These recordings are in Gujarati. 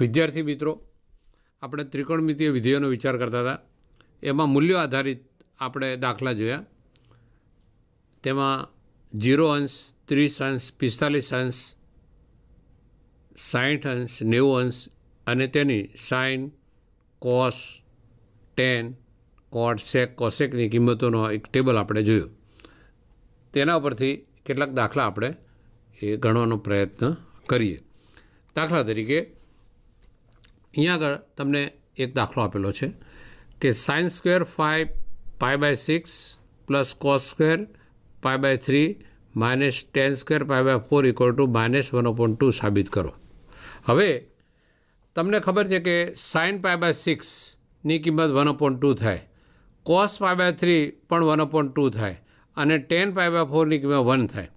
વિદ્યાર્થી મિત્રો, આપણે ત્રિકોણમિતીય વિધેયોનો વિચાર કરતા હતા. એમાં મૂલ્યો આધારિત આપણે દાખલા જોયા. તેમાં 0 અંશ, 30 અંશ, 45 અંશ, 60 અંશ, 90 અંશ અને તેની સાઇન, કોસ, ટેન, કોટ, સેક, કોસેકની કિંમતોનો એક ટેબલ આપણે જોયું. તેના ઉપરથી કેટલાક દાખલા આપણે એ ગણવાનો પ્રયત્ન કરીએ. દાખલા તરીકે અહીંયા આગળ તમને એક દાખલો આપેલો છે કે sine square 5 π/6 plus cos square π/3 minus tan square π/4 equal to -1/2 સાબિત કરો. હવે તમને ખબર છે કે સાઇન π/6ની કિંમત 1/2 થાય, કોસ π/3 પણ 1/2 થાય અને ટેન π/4ની કિંમત 1 થાય.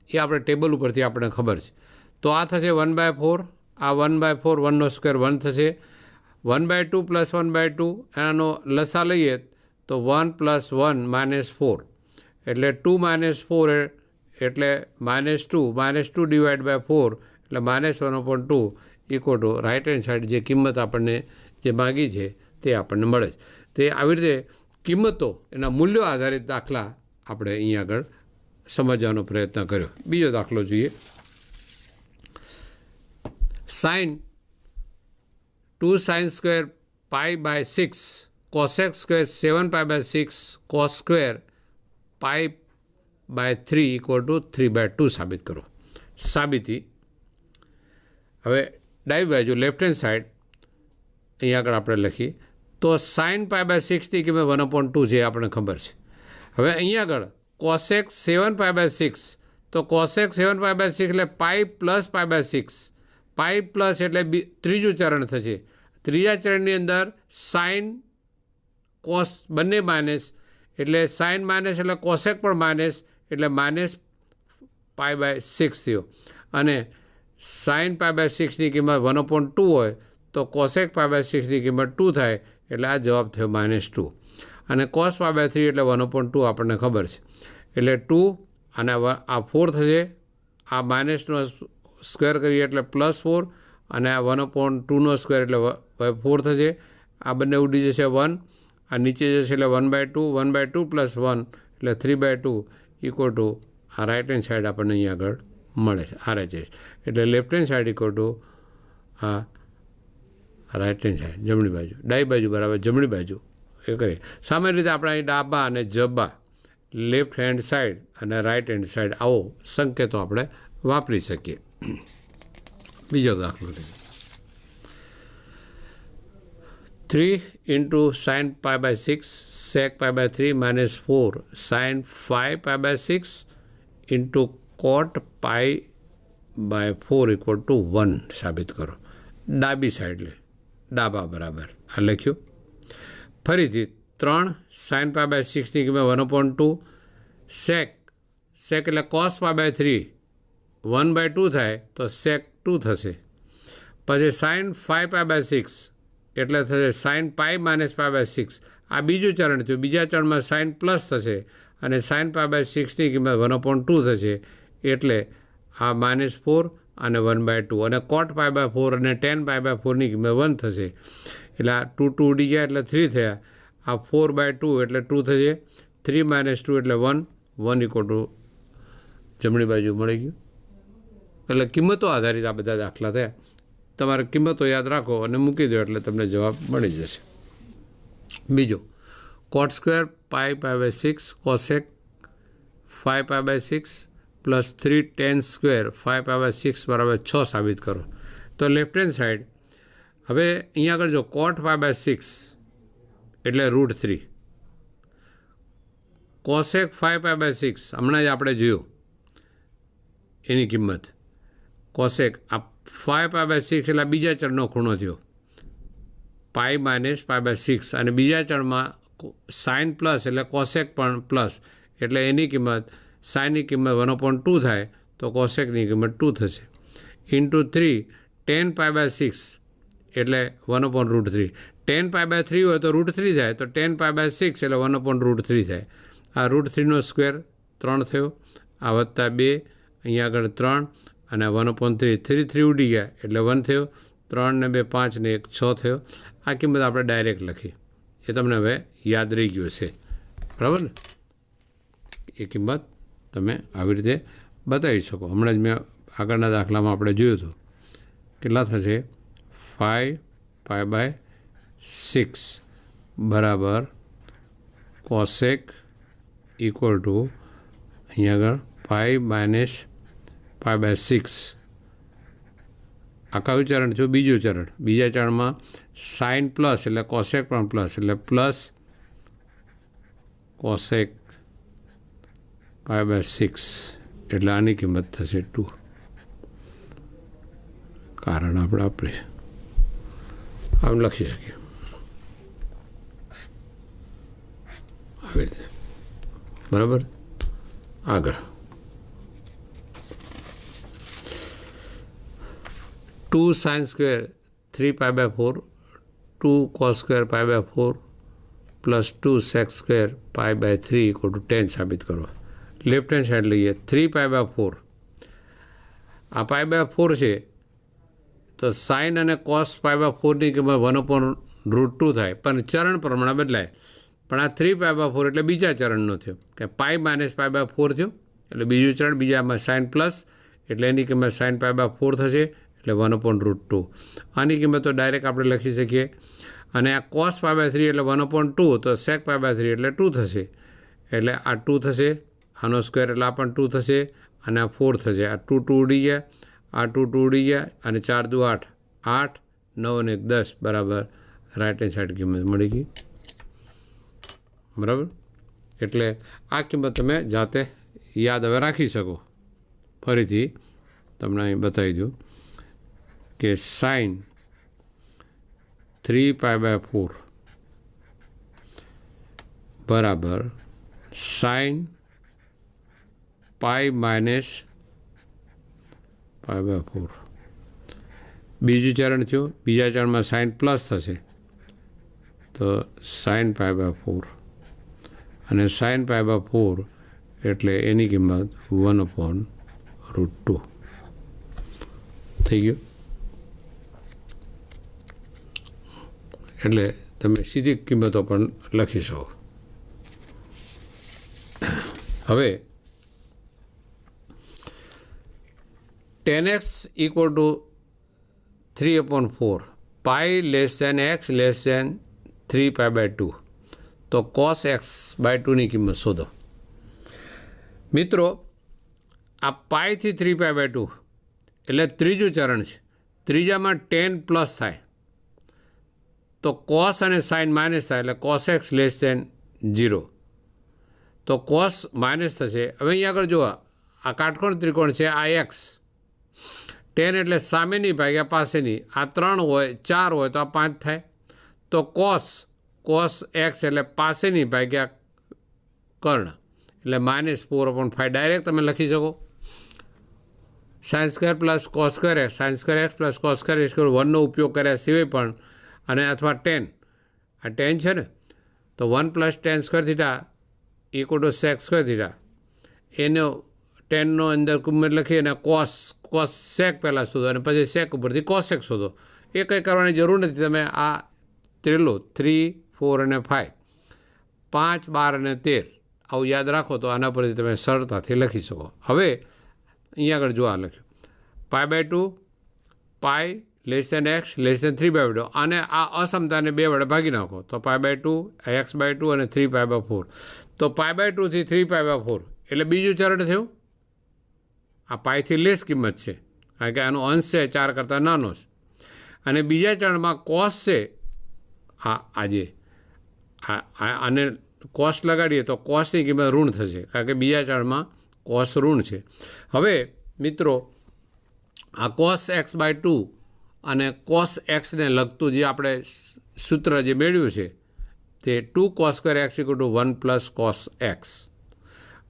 એ આપણે ટેબલ ઉપરથી આપણને ખબર છે. તો આ થશે 1/4, આ 1/4, 1નો સ્ક્વેર 1 થશે, 1/2 પ્લસ 1/2 એનો લસા લઈએ તો 1 + 1 -4 એટલે 2 - 4 એટલે -2, -2 / 4 એટલે -1/2 equal to right hand side જે કિંમત આપણને જે માગી છે તે આપણને મળે છે. તે આવી રીતે કિંમતો એના મૂલ્યો આધારિત દાખલા આપણે અહીંયા આગળ સમજવાનો પ્રયત્ન કર્યો. બીજો દાખલો જોઈએ. Sine 2 sin square π/6 cosec square 7 π/6 cos square π/3 equal to 3/2 સાબિત કરો. સાબિતી. હવે ડાબી બાજુ લેફ્ટ હેન્ડ સાઈડ અહીંયા આગળ આપણે લખીએ તો સાઇન π/6ની કિંમત 1/2 છે, આપણને ખબર છે. હવે અહીંયા આગળ કોસેક 7 π/6 તો કોસેક 7 π/6 એટલે પાઈ પ્લસ π/6, પાઈ પ્લસ એટલે ત્રીજું ચરણ થશે. ત્રીજા ચરણની અંદર સાઇન કોસ બંને માઇનસ એટલે સાઇન માઇનસ એટલે કોસેક પણ માઇનસ એટલે -π/6 થયો. અને સાઇન π/6ની કિંમત 1/2 હોય તો કોસેક π/6ની કિંમત 2 થાય એટલે આ જવાબ થયો -2. અને કોસ π/3 એટલે 1/2 આપણને ખબર છે એટલે 2 અને આ 4 થશે. આ માઇનસનો સ્ક્વેર કરીએ એટલે +4 અને આ 1/2નો સ્ક્વેર એટલે 4 થશે. આ બંને ઉડી જશે 1, આ નીચે જશે એટલે 1/2, 1/2 + 1 એટલે 3/2 ઇક્વલ ટુ આ રાઇટ હેન્ડ સાઈડ આપણને અહીંયા આગળ મળે છે RHS. એટલે left hand side equal to આ રાઇટ હેન્ડ સાઈડ જમણી બાજુ, ડાબી બાજુ બરાબર જમણી બાજુ એ કરીએ. સામાન્ય રીતે આપણે અહીં ડાબા અને જબા, લેફ્ટ હેન્ડ સાઈડ અને રાઇટ હેન્ડ સાઈડ આવો સંકેતો આપણે વાપરી શકીએ. બીજો દાખલો લઈએ. 3 × sin π/6 sec π/3 -4 sin 5 π/6 × cot π/4 equal two 1 સાબિત કરો. ડાબી સાઈડ લે, ડાબા બરાબર આ લખ્યું. ફરીથી 3 sin π/6ની કિંમત 1/2 sec એટલે cos π/3 1/2 થાય તો sec 2 થશે. પછી sin 5 π/6 એટલે થશે sin π - π/6. આ બીજું ચરણ થયું. બીજા ચરણમાં sin પ્લસ થશે અને sin π/6ની કિંમત 1/2 થશે એટલે આ -4 અને 1/2 અને cot π/4 અને tan π/4ની કિંમત 1 થશે એટલે આ 2 2 ઉડી ગયા એટલે 3 થયા. આ 4/2 એટલે 2 થશે. 3 - 2 એટલે 1, 1 ઇક્વલ ટુ જમણી બાજુ મળી ગયું. એટલે કિંમતો આધારિત આ બધા દાખલા થયા. તમારે કિંમતો યાદ રાખો અને મૂકી દો એટલે તમને જવાબ મળી જશે. બીજો cot square π/6 cosec 5 π/6 plus 3 tan square 5 π/6 બરાબર 6 સાબિત કરો. તો લેફ્ટ હેન્ડ સાઈડ હવે અહીંયા આગળ જો કોટ π/6 એટલે √3, કોસેક 5 π/6 હમણાં જ આપણે જોયું એની કિંમત. કોસેક આ 5 π/6 એટલે બીજા ચરણનો ખૂણો થયો, પાઈ - π/6 અને બીજા ચરણમાં સાઇન પ્લસ એટલે કોસેક પણ પ્લસ એટલે એની કિંમત સાઇનની કિંમત 1/2 થાય તો કોસેકની કિંમત 2 થશે. × 3 10 π/6 એટલે 1/√3. 10 π/3 હોય તો √3 થાય તો 10 π/6 એટલે 1/√3 થાય. આ √3નો સ્ક્વેર 3 થયો, આ વત્તા 2 અહીંયા આગળ 3 અને 1/3 3 3 ઉડી ગયા એટલે 1 થયો. 3 ને 2 5 ને 1 6 થયો. આ કિંમત આપણે ડાયરેક્ટ લખી, એ તમને હવે યાદ રહી ગયું છે, બરાબર ને? એ કિંમત તમે આવી રીતે બતાવી શકો. હમણાં જ મેં આગળના દાખલામાં આપણે જોયું હતું. કેટલા થશે? 5 π/6 બરાબર કોસેક ઇક્વલ ટુ અહીંયા આગળ 5 - π/6. આ કયું ચરણ થયું? બીજું ચરણ. બીજા ચરણમાં સાઇન પ્લસ એટલે કોસેક પણ પ્લસ એટલે પ્લસ કોસેક π/6 એટલે આની કિંમત થશે 2. કારણ આપણે આમ લખી શકીએ આવી રીતે, બરાબર? આગળ 2 sin² 3 π/4 2 cos² π/4 પ્લસ 2 sec² π/3 = 10 સાબિત કરો. લેફ્ટ હેન્ડ સાઈડ લઈએ. 3 π/4 આ π/4 છે, તો સાઇન અને કોસ π/4ની કિંમત 1/√2 થાય, પણ ચરણ પ્રમાણે બદલાય. પણ આ 3 π/4 એટલે બીજા ચરણનો થયો કે π - π/4 થયો, એટલે બીજું ચરણ. બીજામાં સાઇન પ્લસ એટલે એની કિંમત સાઇન π/4 થશે, એટલે 1/√2. આની કિંમત તો ડાયરેક્ટ આપણે લખી શકીએ. અને આ કોસ π/3 એટલે 1/2, તો સેક π/3 એટલે 2 થશે, એટલે આ 2 થશે. આનો સ્ક્વેર એટલે આ પણ 2 થશે, અને આ 4 થશે. આ 2 2 ઉડી ગયા, આ 2 2 ઉડી ગયા, અને 4 2 8 8 9 અને 1 10 બરાબર રાઇટ હેન્ડ સાઈડ કિંમત મળી ગઈ, બરાબર? એટલે આ કિંમત તમે જાતે યાદ હવે રાખી શકો. ફરીથી તમને અહીં બતાવી દઉં કે સાઇન 3 π/4 બરાબર સાઇન π - π/4. બીજું ચરણ થયું. બીજા ચરણમાં સાઇન પ્લસ થશે, તો સાઇન π/4 અને સાઇન π/4 એટલે એની કિંમત 1/√2 થઈ ગયું. એટલે તમે સીધી કિંમતો પણ લખી શકો. હવે 10x = 3/4 π x <3 π/2 તો cos x/2ની કિંમત શોધો. મિત્રો, આ પાઈથી 3 π/2 એટલે ત્રીજું ચરણ છે. ત્રીજામાં 10 પ્લસ થાય, તો કોસ અને સાઇન માઇનસ થાય, એટલે cos x <0 તો કોસ માઇનસ થશે. હવે અહીંયા આગળ જુઓ, આ કાટકોણ ત્રિકોણ છે, આ x 10 એટલે સામેની ભાગ્યા પાસેની. આ 3 હોય, 4 હોય તો આ 5 થાય. તો કોસ x એટલે પાસેની ભાગ્યા કર્ણ એટલે -4/5 ડાયરેક્ટ તમે લખી શકો. sin² + cos² x sin² x + cos² x 1નો ઉપયોગ કર્યા સિવાય પણ, અને અથવા 10 આ 10 છે ને, તો 1 + tan² θ = sec² θ. એનો 10નો અંદર કિંમત લખી અને cos sec પહેલાં શોધો, અને પછી sec ઉપરથી cos x શોધો. એ કંઈ કરવાની જરૂર નથી. તમે આ ત્રેલો 3 4 અને 5 5 12 અને 13 આવું યાદ રાખો, તો આના પરથી તમે સરળતાથી લખી શકો. હવે અહીંયા આગળ જો આ લખ્યું π/2 π x <3/2, અને આ અસમતાને 2 વડે ભાગી નાખો, તો π/2 x/2 અને 3 π/4. તો π/2 થી 3 π/4 એટલે બીજું ચરણ થયું. આ પાઈથી લેસ કિંમત છે, કારણ કે આનો અંશ છે 4 કરતાં નાનો છે. અને બીજા ચરણમાં કોસ છે, આજે આને કોસ લગાડીએ તો કોસની કિંમત ઋણ થશે, કારણ કે બીજા ચરણમાં કોસ ઋણ છે. હવે મિત્રો, આ cos x/2 અને cos xને લગતું જે આપણે સૂત્ર જે મેળવ્યું છે, તે 2 cos² x = 1 + cos x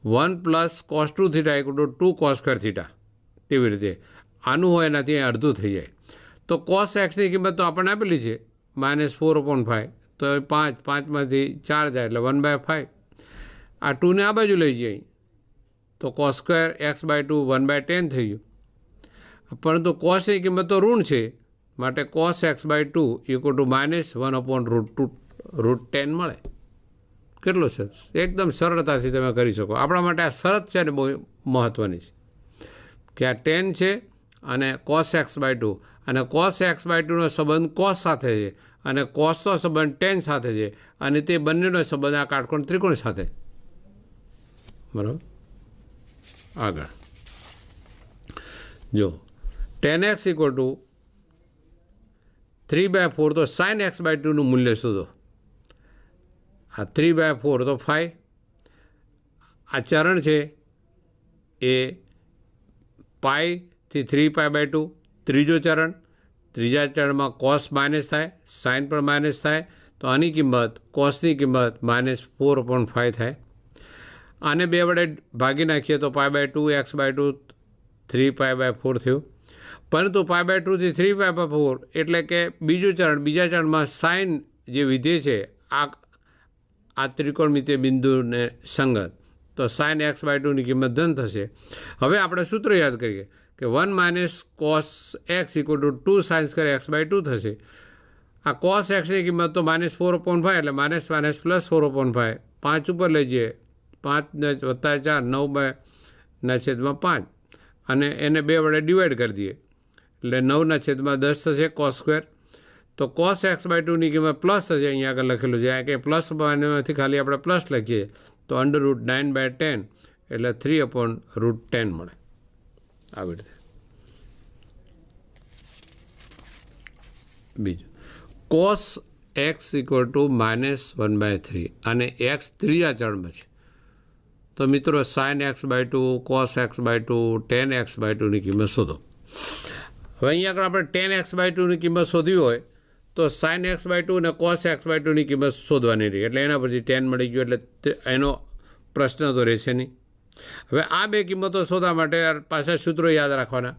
1 + cos 2θ = 2 cos² θ. તેવી રીતે આનું હોય એનાથી અડધું થઈ જાય. તો cos xની કિંમત તો આપણને આપેલી છે -4/5, તો 5 5માંથી 4 જાય એટલે 1/5. આ 2ને આ બાજુ લઈ જાય તો cos² x/2 1/10 થઈ ગયું. પરંતુ કોસની કિંમત તો ઋણ છે, માટે cos x/2 ઇક્વલ ટુ -1/√10 મળે. કેટલું છે? એકદમ સરળતાથી તમે કરી શકો. આપણા માટે આ શરત છે ને બહુ મહત્ત્વની છે કે આ 10 છે અને cos x/2 અને cos x/2નો સંબંધ cos સાથે છે અને cosનો સંબંધ tan સાથે છે અને તે બંનેનો સંબંધ આ કાટકોણ ત્રિકોણ સાથે. બરાબર. આગળ જો tan x ઇક્વલ ટુ 3/4 તો sin x/2નું મૂલ્ય શોધો. આ 3/4 તો 5. આ ચરણ છે એ પાઈથી 3π/2. ત્રીજો ચરણ, ત્રીજા ચરણમાં cos માઇનસ થાય, sin પણ માઇનસ થાય, તો આની કિંમત cosની કિંમત -4/5 થાય. આને 2 વડે ભાગી નાખીએ તો π/2 x/2 3π/4 થયું. પરંતુ π/2 થી 3π/4 એટલે કે બીજું ચરણ, બીજા ચરણમાં sin જે વિધેય છે આ ત્રિકોણમિતિય બિંદુને સંગત, તો sin x/2ની કિંમત ધન થશે. હવે આપણે સૂત્ર યાદ કરીએ કે 1 - cos x equal to 2 sin square x/2 થશે. આ cos xની કિંમત તો -4/5 એટલે -+4/5. 5 ઉપર લઈ જઈએ, 5 + 4 9/5 અને એને 2 વડે ડિવાઈડ કરી દઈએ એટલે 9/10 થશે cos સ્ક્વેર. તો cos x/2ની કિંમત પ્લસ થશે. અહીંયા આગળ લખેલું છે કે પ્લસ માંથી ખાલી આપણે પ્લસ લખીએ તો √9/10 એટલે 3/√10 મળે. આવી રીતે. બીજું cos x ઇક્વલ ટુ -1/3 અને x ત્રીજા ચરણમાં છે. તો મિત્રો sin x/2, cos x/2, tan x/2ની કિંમત શોધો. હવે અહીંયા આગળ આપણે tan x/2ની કિંમત શોધવી હોય તો sin x/2 અને cos x/2ની કિંમત શોધવાની રહી. એટલે એના પરથી tan મળી ગયું એટલે એનો પ્રશ્ન તો રહેશે નહીં. હવે આ બે કિંમતો શોધવા માટે પાછા સૂત્રો યાદ રાખવાના.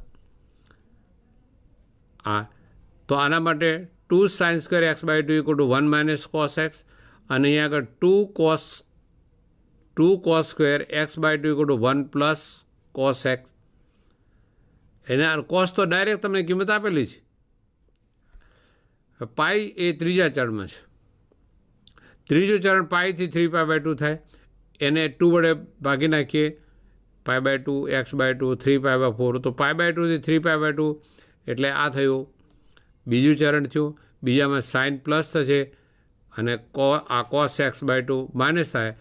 તો આના માટે 2 sin square x/2 equal to 1 - cos x અને અહીંયા આગળ 2 cos square x/2 equal to 1 + cos x. એના cos તો ડાયરેક્ટ તમને કિંમત આપેલી છે. પાઈ એ ત્રીજા ચરણમાં છે. ત્રીજું ચરણ પાઈથી 3π/2 થાય. એને 2 વડે ભાગી નાખીએ, π/2 x/2 3π/4 તો π/2 થી 3π/2 એટલે આ થયું બીજું ચરણ થયું. બીજામાં sin પ્લસ થશે અને આ cos x/2 માઇનસ થાય.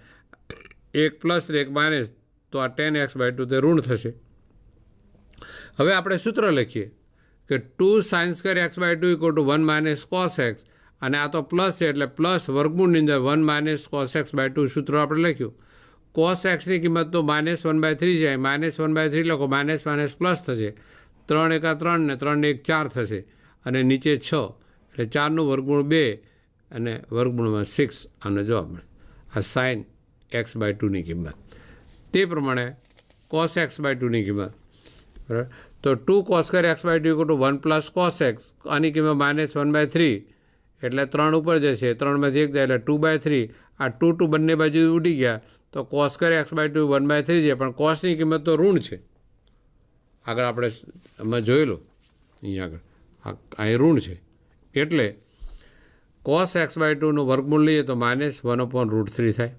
એક પ્લસ ને એક માઇનસ તો આ tan x/2 તે ઋણ થશે. હવે આપણે સૂત્ર લખીએ કે 2 sin square x/2 equal to 1 - cos x અને આ તો પ્લસ છે એટલે પ્લસ વર્ગમૂળની અંદર 1 - cos x/2 સૂત્ર આપણે લખ્યું. cos xની કિંમત તો -1/3 જાય, -1/3 લખો, માઇનસ પ્લસ થશે. 3 × 3 ને 3 × 1 4 થશે અને નીચે 6 એટલે 4નું વર્ગમૂળ 2 અને વર્ગમૂળમાં 6 આનો જવાબ મળે. આ sin x/2ની કિંમત. તે પ્રમાણે cos x/2ની કિંમત બરાબર. તો 2 cos square x/2 equal to 1 + cos x, આની કિંમત -1/3 એટલે 3 ઉપર જશે, 3માંથી 1 જાય એટલે 2/3. આ 2 બંને બાજુ ઉડી ગયા તો cos સ્ક્વેર x/2 1/3 છે, પણ cosની કિંમત તો ઋણ છે. આગળ આપણે એમાં જોયેલું અહીંયા આગળ અહીં ઋણ છે એટલે cos x/2નું વર્ગમૂળ લઈએ તો -1/√3 થાય.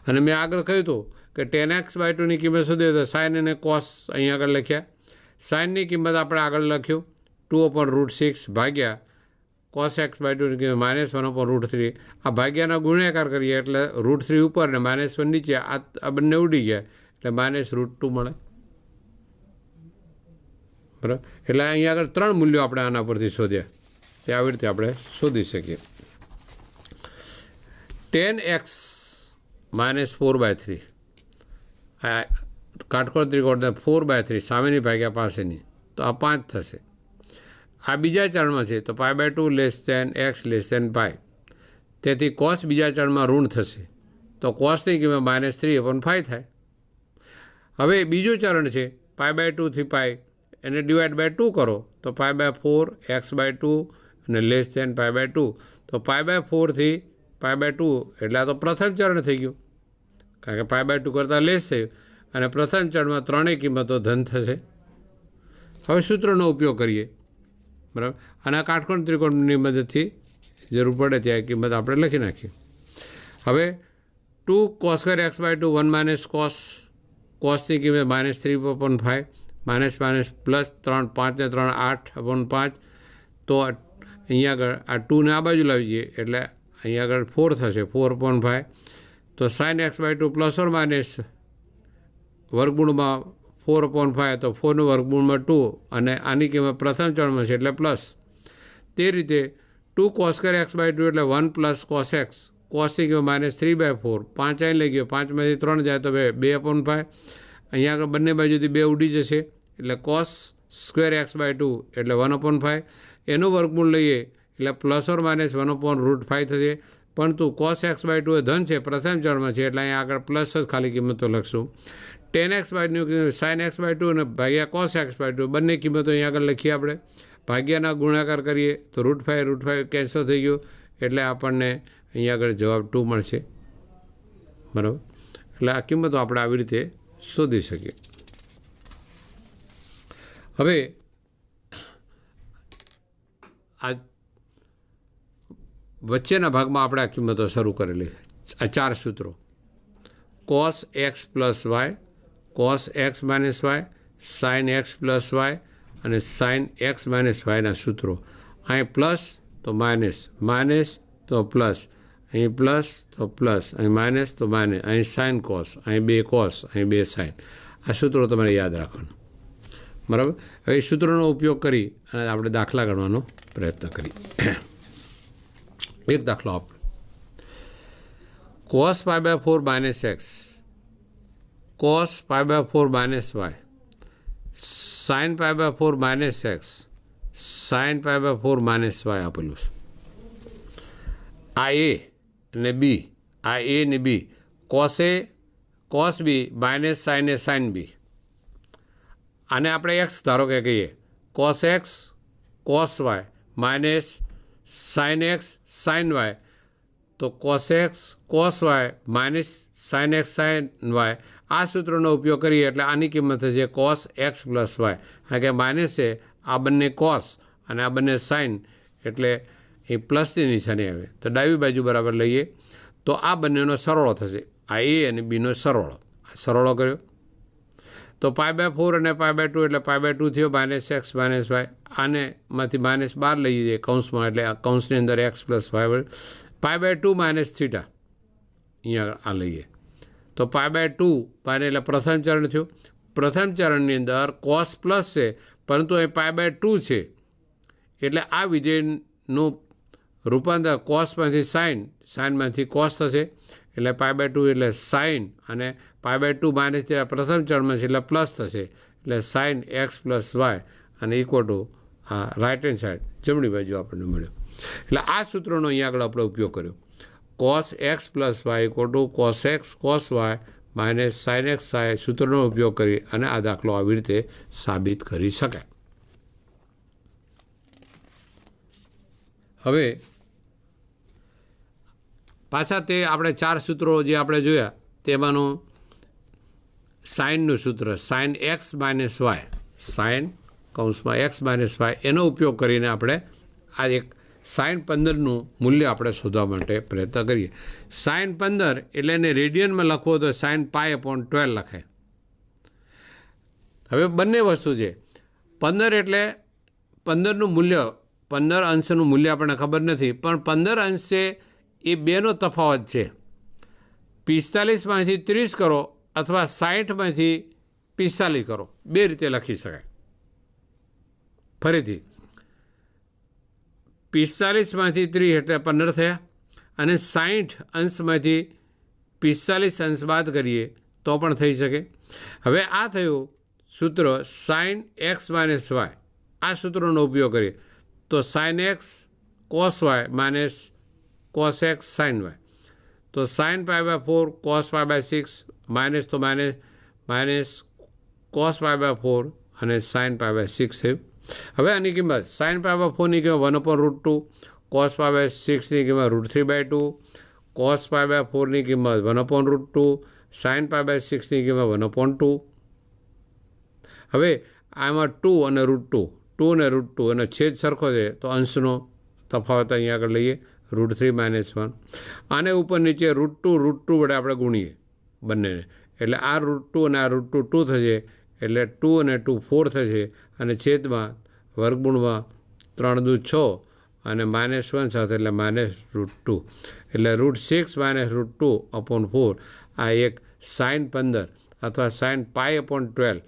અને મેં આગળ કહ્યું હતું કે tan x/2ની કિંમત શોધીએ તો sin અને cos અહીંયા આગળ લખ્યા. સાઇનની કિંમત આપણે આગળ લખ્યું 2/√6 ભાગ્યા cos x/2ની કિંમત -1/√3. આ ભાગ્યાનો ગુણાકાર કરીએ એટલે √3 ઉપર ને -1 નીચે, આ બંને ઉડી ગયા એટલે -√2 મળે. બરાબર. એટલે અહીંયા આગળ 3 મૂલ્યો આપણે આના પરથી શોધ્યા. તે આવી રીતે આપણે શોધી શકીએ. tan x -4/3 આ કાટકોણ ત્રિકોણ 4/3 સામેની ભાગ્યા પાસેની તો આ 5 થશે. આ બીજા ચરણમાં છે તો π/2 x π. તેથી cos બીજા ચરણમાં ઋણ થશે તો cosની કિંમત -3/5 થાય. હવે બીજું ચરણ છે π/2 થી π, એને ડિવાઈડ/2 કરો તો π/4 x/2 અને π/2 તો π/4 થી π/2 એટલે આ તો પ્રથમ ચરણ થઈ ગયું કારણ કે π/2 કરતાં લેસ થયું અને પ્રથમ ચરણમાં ત્રણેય કિંમતો ધન થશે. હવે સૂત્રનો ઉપયોગ કરીએ. બરાબર. અને આ કાટકોણ ત્રિકોણની મદદથી જરૂર પડે ત્યાં કિંમત આપણે લખી નાખીએ. હવે 2 cos square x by 2 1 minus કોસની કિંમત -3/5 માઇનસ પ્લસ 3 5 ને 3 8/5. તો અહીંયા આગળ આ 2ને આ બાજુ લાવી જઈએ એટલે અહીંયા આગળ 4 થશે 4/5. તો sin x by 2 plus or minus વર્ગમૂળમાં 4/5 તો 4નું વર્ગમૂળમાં 2 અને આની કિંમત પ્રથમ ચલમાં છે એટલે પ્લસ. તે રીતે 2 cos square x by 2 એટલે 1 પ્લસ cos x. કોસની કિંમત -3/4 5 અહીં લઈ ગયો 5માંથી 3 જાય તો 2/5. અહીંયા આગળ બંને બાજુથી 2 ઉડી જશે એટલે cos square x by 2 એટલે 1/5. એનું વર્ગમૂળ લઈએ એટલે પ્લસ ઓર માઇનસ 1/√5 થશે. પરંતુ cos x by 2 એ ધન છે પ્રથમ ચલમાં છે એટલે અહીંયા આગળ પ્લસ જ ખાલી કિંમતો લખશું. tan x by 2 sin x by 2 અને ભાગ્યા cos x by 2 બંને કિંમતો અહીંયા આગળ લખીએ આપણે. ભાગ્યાના ગુણાકાર કરીએ તો √5 કેન્સલ થઈ ગયું એટલે આપણને અહીંયા આગળ જવાબ 2 મળશે. બરાબર. એટલે આ કિંમતો આપણે આવી રીતે શોધી શકીએ. હવે આ વચ્ચેના ભાગમાં આપણે આ કિંમતો શરૂ કરેલી આ 4 સૂત્રો cos x plus Y, cos x minus Y, sin x plus Y અને sin x માઇનસ વાયના સૂત્રો. અહીં પ્લસ તો માઇનસ, માઇનસ તો પ્લસ, અહીં પ્લસ તો પ્લસ, અહીં માઇનસ તો માઇનસ, અહીં સાઇન કોસ, અહીં 2 કોસ, અહીં 2 સાઇન. આ સૂત્રો તમારે યાદ રાખવાનું. બરાબર. હવે સૂત્રોનો ઉપયોગ કરી અને આપણે દાખલા ગણવાનો પ્રયત્ન કરીએ. એક દાખલો આપણે cos π/4 minus x, cos π/4 minus Y, sin π/4 minus x, sin π/4 minus y આપેલું છે. આ એ અને બી, આ એ ને B, cos A cos B minus sin A sin B. આને આપણે એક્સ ધારો કે કહીએ cos x cos y minus sin x sin y. તો cos x cos y minus sin x sin y આ સૂત્રનો ઉપયોગ કરીએ એટલે આની કિંમત થશે cos x પ્લસ વાય. કારણ કે માઇનસ છે આ બંને cos અને આ બંને sin એટલે એ પ્લસની નિશાની આવે. તો ડાબી બાજુ બરાબર લઈએ તો આ બંનેનો સરવાળો થશે. આ એ અને બીનો સરવાળો કર્યો તો π/4 અને π/2 એટલે π/2 થયો -x -y. આને માંથી -12 લઈ જઈએ કૌંસમાં એટલે આ કૌંસની અંદર x plus y. π/2 minus theta અહીંયા આ લઈએ તો π/2 એટલે પ્રથમ ચરણ થયું. પ્રથમ ચરણની અંદર cos પ્લસ છે પરંતુ અહીં π/2 છે એટલે આ વિધેયનું રૂપાંતર કોસમાંથી સાઇનમાંથી કોસ થશે એટલે π/2 એટલે સાઇન અને π/2 માઇનસ પ્રથમ ચરણમાં છે એટલે પ્લસ થશે એટલે sin x પ્લસ વાય અને ઇક્વલ ટુ આ રાઇટ હેન્ડ સાઈડ જમણી બાજુ આપણને મળ્યું. એટલે આ સૂત્રનો અહીંયા આગળ આપણે ઉપયોગ કર્યો. cos x plus Y equal to cos x cos y minus sin x sin સૂત્રનો ઉપયોગ કરી અને આ દાખલો આવી રીતે સાબિત કરી શકાય. હવે પાછા તે આપણે 4 સૂત્રો જે આપણે જોયા તેમાંનું સાઇનનું સૂત્ર sin x minus Y, sine કૌંસમાં x માઇનસ વાય એનો ઉપયોગ કરીને આપણે આ એક sin 15નું મૂલ્ય આપણે શોધવા માટે પ્રયત્ન કરીએ. sin 15 એટલે એને રેડિયનમાં લખવો તો sin π/12 લખાય. હવે બંને વસ્તુ છે 15 એટલે 15નું મૂલ્ય 15 અંશનું મૂલ્ય આપણને ખબર નથી પણ 15 અંશ છે એ બેનો તફાવત છે. 45માંથી 30 કરો અથવા 60માંથી 45 કરો, બે રીતે લખી શકાય. ફરીથી 45માંથી 30 એટલે 15 થયા અને 60 અંશમાંથી 45 અંશ બાદ કરીએ તો પણ થઈ શકે. હવે આ થયું સૂત્ર sin x માઇનસ વાય. આ સૂત્રનો ઉપયોગ કરીએ તો sin x cos y minus cos x sin y. તો sin π/4 cos π/6 માઇનસ તો માઇનસ cos π/4 અને sin π/6 થયું. હવે આની કિંમત sin π/4ની કિંમત 1/√2, cos π/6ની કિંમત √3/2, cos π/4ની કિંમત 1/√2, sin π/6ની કિંમત 1/2. હવે આમાં 2 અને √2 2 અને √2 અને છેદ સરખો છે તો અંશનો તફાવત અહીંયા આગળ લઈએ √3 - 1. આને ઉપર નીચે √2 વડે આપણે ગુણીએ બંનેને, એટલે આ √2 અને આ √2 2 થશે, એટલે 2 અને 2 4 થશે, અને છેદમાં વર્ગમૂળમાં 3 દુ 6 અને -1 સાથે એટલે -√2, એટલે √6 - √2/4 આ એક sin 15 અથવા sin π/12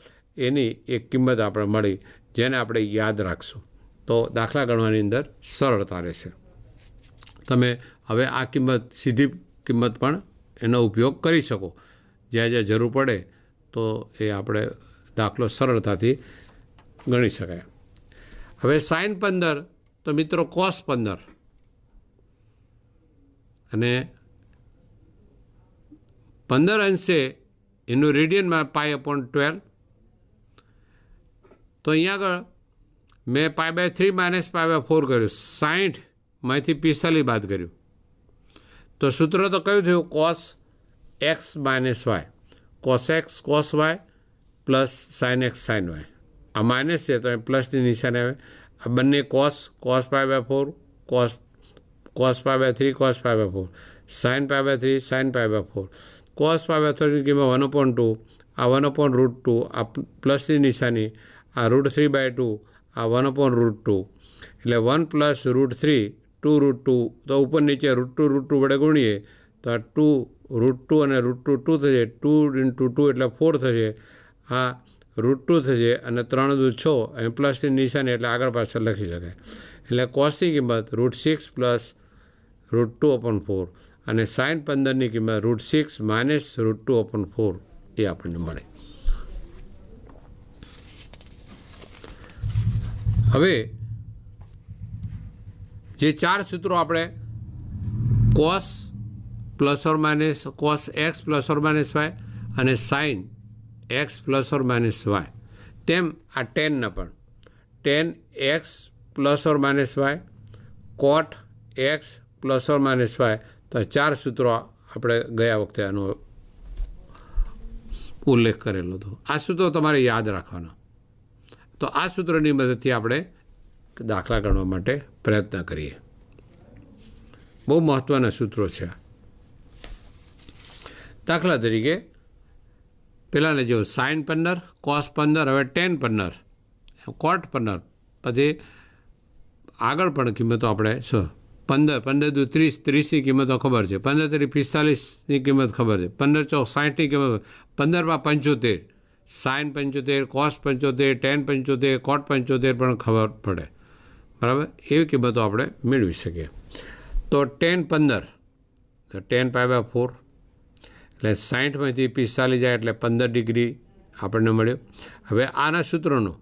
એની એક કિંમત આપણે મળી, જેને આપણે યાદ રાખશું તો દાખલા ગણવાની અંદર સરળતા રહેશે. તમે હવે આ કિંમત સીધી કિંમત પણ એનો ઉપયોગ કરી શકો, જ્યાં જ્યાં જરૂર પડે તો એ આપણે દાખલો સરળતાથી ગણી શકાય. હવે sin 15 તો મિત્રો cos 15 અને 15 અંશે એનું રેડિયનમાં π/12. તો અહીંયા આગળ મેં π/3 - π/4 કર્યું, 60માંથી 45 બાદ કર્યું, તો સૂત્ર તો કયું થયું? cos x - y, cos x cos y plus sin x sin y. આ માઇનસ છે તો એ પ્લસની નિશાની આવે. આ બંને cos π/4 cos π/3 cos π/4 sin π/3 sin π/4. cos π/3ની કિંમત 1/2, આ 1/√2, આ પ્લસની નિશાની, આ √3/2, આ 1/√2, એટલે 1 + √3 2√2, તો ઉપર નીચે √2 વડે ગુણીએ તો આ 2 √2 અને √2 2 થશે, 2 × 2 એટલે 4 થશે, આ √2 થશે, અને 3 દુ 6 અહીં પ્લસની નિશાની એટલે આગળ પાછળ લખી શકાય. એટલે કોસની કિંમત √6 + √2/4 અને sin 15ની કિંમત √6 - √2/4 એ આપણને મળે. હવે જે 4 સૂત્રો આપણે cos cos x ± y અને sin x ± y, તેમ આ ટેનના પણ tan x ± y, cot x ± y, તો 4 સૂત્રો આપણે ગયા વખતે આનો ઉલ્લેખ કરેલો હતો. આ સૂત્રો તમારે યાદ રાખવાના. તો આ સૂત્રોની મદદથી આપણે દાખલા ગણવા માટે પ્રયત્ન કરીએ. બહુ મહત્ત્વના સૂત્રો છે. દાખલા તરીકે પહેલાંને જો sin 15 cos 15, હવે tan 15 cot 15, પછી આગળ પણ કિંમતો આપણે 15 દુ 30, 30ની કિંમતો ખબર છે, 15 તરી 45ની કિંમત ખબર છે, 15 ચોક 60ની કિંમત, 15 માં 75, sin 75 cos 75 tan 75 cot 75 પણ ખબર પડે, બરાબર? એવી કિંમતો આપણે મેળવી શકીએ. તો tan 15 તો tan π/4, એટલે 60માંથી 45 જાય એટલે 15 ડિગ્રી આપણને મળ્યો. હવે આના સૂત્રોનું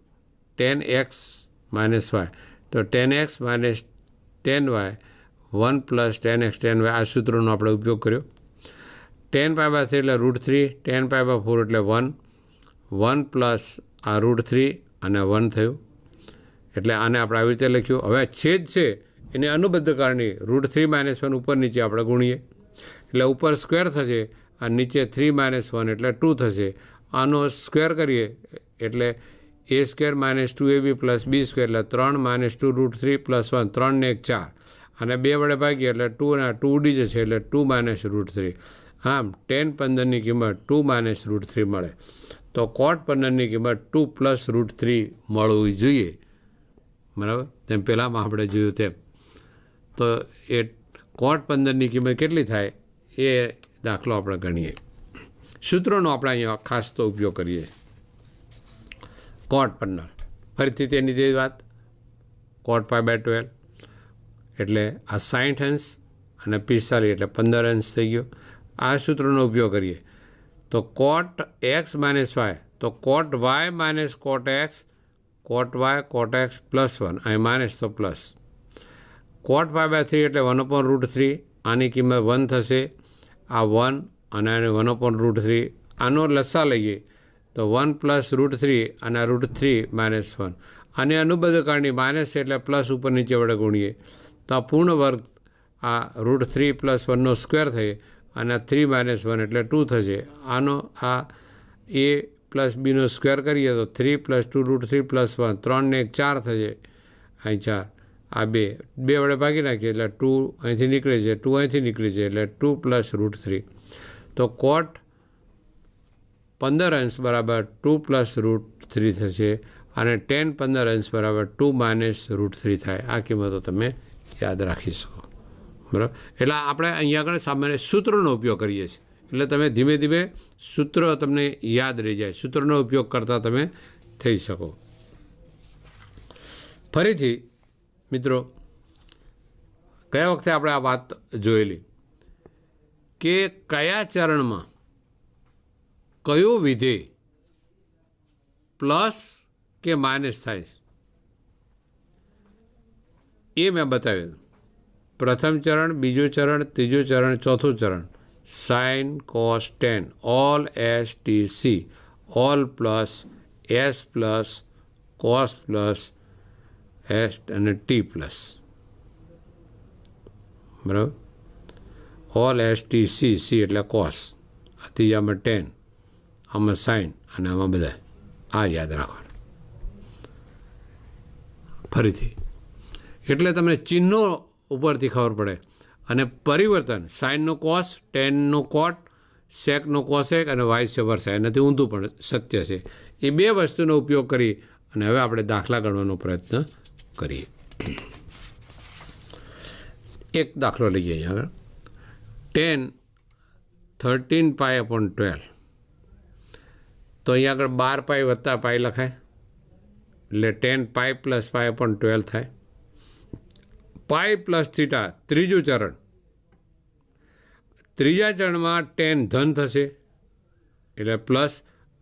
tan x - y, તો tan x - tan y 1 + tan x tan y, આ સૂત્રનો આપણે ઉપયોગ કર્યો. tan π/3 એટલે √3, tan π/4 એટલે 1 + આ √3 અને 1 થયું, એટલે આને આપણે આવી રીતે લખ્યું. હવે છેદ છે એને અનુબદ્ધ કારણે √3 - 1 ઉપર નીચે આપણે ગુણીએ, એટલે ઉપર સ્ક્વેર થશે, આ નીચે 3 - 1 એટલે 2 થશે. આનો સ્ક્વેર કરીએ એટલે a² - 2ab + b² એટલે 3 - 2 √3 + 1, 3 ને 1 4, અને 2 વડે ભાગીએ એટલે 2 અને 2 ઉડી જશે એટલે 2 - √3. આમ tan 15ની કિંમત 2 - √3 મળે. તો cot 15ની કિંમત 2 + √3 મળવી જોઈએ, બરાબર? તેમ પહેલાંમાં આપણે જોયું તેમ. તો એ cot 15ની કિંમત કેટલી થાય એ દાખલો આપણે ગણીએ. સૂત્રોનો આપણે અહીંયા ખાસ તો ઉપયોગ કરીએ. cot 15, ફરીથી તેની તે વાત, cot π/12 એટલે આ 60 અંશ અને 45 એટલે 15 અંશ થઈ ગયો. આ સૂત્રનો ઉપયોગ કરીએ તો cot x - y, તો cot y - cot x, cot y cot x +1, અહીં માઇનસ તો પ્લસ. cot π/3 એટલે 1/√3, આની કિંમત 1 થશે, આ 1 અને આને 1/√3, આનો લસા લઈએ તો 1 + √3 અને √3 - 1, આને અનુબદ્ધ કારણે માઇનસ એટલે પ્લસ ઉપર નીચે વડે ગુણીએ તો આ પૂર્ણ વર્ગ આ √3 + 1નો સ્ક્વેર થઈ અને 3 - 1 એટલે 2 થશે. આનો આ a પ્લસ બીનો સ્ક્વેર કરીએ તો 3 + 2 √3 + 1 3 ને 1 4 થશે, અહીં 4 આ 2 વડે ભાગી નાખીએ એટલે 2 અહીંથી નીકળે છે, 2 અહીંથી નીકળે છે એટલે 2 + √3. તો cot 15 અંશ બરાબર 2 + √3 થશે અને tan 15 અંશ બરાબર 2 - √3 થાય. આ કિંમતો તમે યાદ રાખી શકો, બરાબર. એટલે આપણે અહીંયા આગળ સામાન્ય સૂત્રોનો ઉપયોગ કરીએ છીએ, એટલે તમે ધીમે ધીમે સૂત્ર તમને યાદ રહી જાય, સૂત્રનો ઉપયોગ કરતાં તમે થઈ શકો. ફરીથી મિત્રો, ગયા વખતે આપણે આ વાત જોયેલી કે કયા ચરણમાં કયું વિધેય પ્લસ કે માઇનસ થાય એ મેં બતાવ્યું. પ્રથમ ચરણ, બીજું ચરણ, ત્રીજું ચરણ, ચોથું ચરણ. sin, cos, tan, all S, T, C, all plus S plus cos plus S અને T plus, બરાબર. all S, T, C એટલે cos, ત્રીજામાં tan, આમાં sin અને આમાં બધા. આ યાદ રાખવાનું ફરીથી, એટલે તમને ચિહ્નો ઉપરથી ખબર પડે. અને પરિવર્તન સાઇનનો કોસ, ટેનનો કોટ, સેકનો કોસેક અને વાઇસ વર્સા, એનાથી ઊંધું પણ સત્ય છે. એ બે વસ્તુનો ઉપયોગ કરી અને હવે આપણે દાખલા ગણવાનો પ્રયત્ન કરીએ. એક દાખલો લઈએ અહીંયા આગળ. tan 13π/12, તો અહીંયા આગળ 12π + π લખાય એટલે tan π + π/12 થાય. π + θ ત્રીજું ચરણ. ત્રીજા ચરણમાં tan ધન થશે એટલે પ્લસ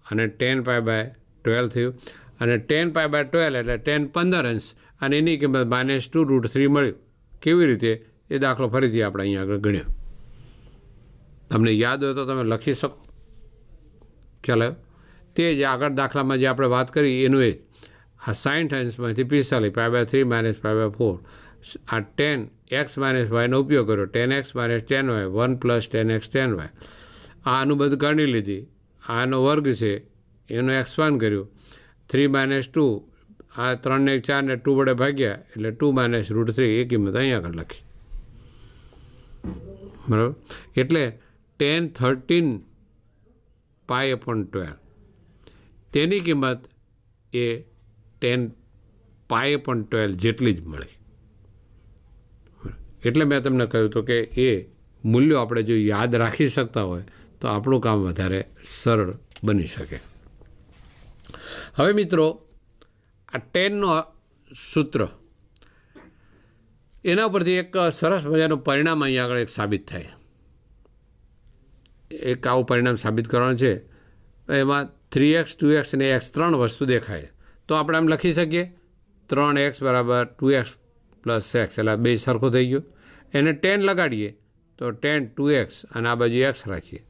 અને tan π/12 થયું અને tan π/12 એટલે tan 15 અંશ અને એની કિંમત -2 √3 મળ્યું. કેવી રીતે એ દાખલો ફરીથી આપણે અહીંયા આગળ ગણ્યો. તમને યાદ હોય તો તમે લખી શકો, ખ્યાલ આવ્યો. તે જ આગળ દાખલામાં જે આપણે વાત કરી એનું એ આ 60 અંશમાંથી 45 π/3 - π/4. આ tan x - yનો ઉપયોગ કર્યો, tan x - tan y 1 + tan x tan y. આનું બધું ગણી લીધી. આનો વર્ગ છે એનો એક્સપાન્ડ કર્યું. 3 - 2 આ 3 ને 4 ને 2 વડે ભાગ્યા એટલે 2 - √3 એ કિંમત અહીંયા આગળ લખી, બરાબર. એટલે tan 13π/12 તેની કિંમત એ tan π/12 જેટલી જ મળી. એટલે મેં તમને કહ્યું હતું કે એ મૂલ્યો આપણે જો યાદ રાખી શકતા હોય તો આપણું કામ વધારે સરળ બની શકે. હવે મિત્રો, આ ટેનનો સૂત્ર એના પરથી એક સરસ મજાનું પરિણામ અહીંયા આગળ એક સાબિત થાય. એક આવું પરિણામ સાબિત કરવાનું છે. એમાં 3x 2x અને x 3 વસ્તુ દેખાય તો આપણે આમ લખી શકીએ 3x = 2x + x એટલે બે સરખું થઈ ગયું. એને tan લગાડીએ તો tan 2x અને આ બાજુ x રાખીએ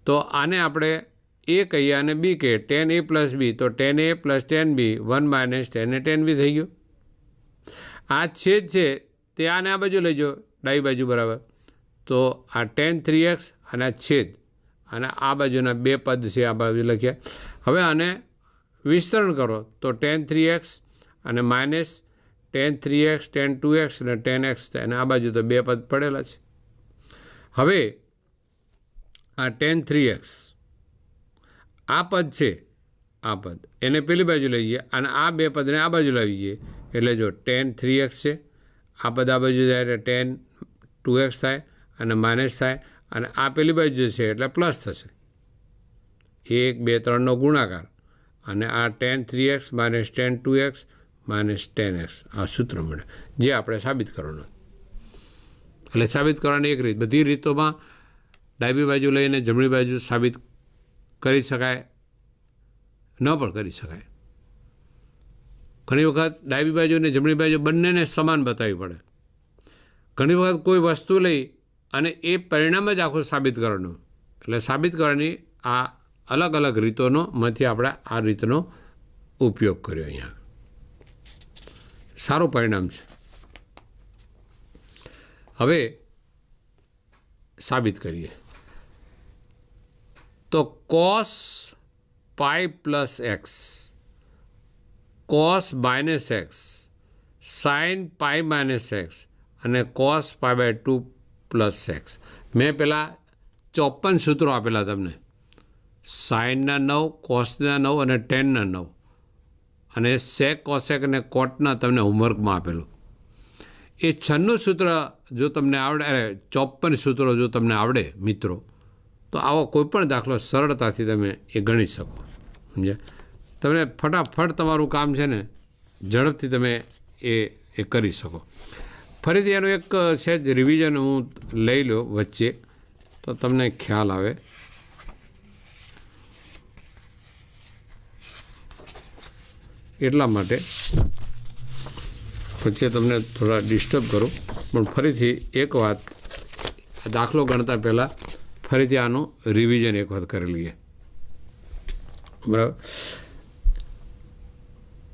તો આને આપણે a કહીએ અને b કહીએ. tan a + b તો tan a + tan b 1 - tan a tan b થઈ ગયું. આ છેદ છે તે આને આ બાજુ લઈ જાઓ ડાબી બાજુ, બરાબર. તો આ tan 3x અને આ છેદ અને આ બાજુના બે પદ છે આ બાજુ લખ્યા. હવે આને વિસ્તરણ કરો તો tan 3x અને minus tan 3x tan 2x અને tan x થાય અને આ બાજુ તો બે પદ પડેલા છે. હવે આ tan 3x આ પદ છે, આ પદ એને પેલી બાજુ લઈ જઈએ અને આ બે પદને આ બાજુ લાવી જઈએ એટલે જો tan 3x છે, આ પદ આ બાજુ જાય એટલે tan 2x થાય અને માઇનસ થાય અને આ પેલી બાજુ છે એટલે પ્લસ થશે. 1 2 3નો ગુણાકાર અને આ tan 3x - tan 2x - tan x આ સૂત્ર મળે જે આપણે સાબિત કરવાનું. એટલે સાબિત કરવાની એક રીત, બધી રીતોમાં ડાબી બાજુ લઈને જમણી બાજુ સાબિત કરી શકાય, ન પણ કરી શકાય. ઘણી વખત ડાબી બાજુ અને જમણી બાજુ બંનેને સમાન બતાવવી પડે. ઘણી વખત કોઈ વસ્તુ લઈ અને એ પરિણામ જ આખું સાબિત કરવાનું. એટલે સાબિત કરવાની આ અલગ અલગ રીતોનો માંથી આપણે આ રીતનો ઉપયોગ કર્યો. અહીંયા સારું પરિણામ છે. હવે સાબિત કરીએ તો cos pi plus x, cos minus x, sine pi minus x અને cos pi by 2 plus x. મેં પહેલાં 54 સૂત્રો આપેલા તમને, સાઇનના 9, કોસના 9 અને ટેનના 9, અને સેક કોસેક અને કોટના તમને હોમવર્કમાં આપેલું. એ 96 સૂત્ર જો તમને આવડે, 54 સૂત્રો જો તમને આવડે મિત્રો, તો આવો કોઈપણ દાખલો સરળતાથી તમે એ ગણી શકો. સમજ્યા? તમને ફટાફટ તમારું કામ છે ને ઝડપથી તમે એ કરી શકો. ફરીથી એનું એક સહેજ રિવિઝન હું લઈ લો વચ્ચે, તો તમને ખ્યાલ આવે. એટલા માટે વચ્ચે તમને થોડા ડિસ્ટર્બ કરું, પણ ફરીથી એક વાત, દાખલો ગણતા પહેલાં ફરીથી આનું રિવિઝન એક વખત કરી લઈએ. બરાબર?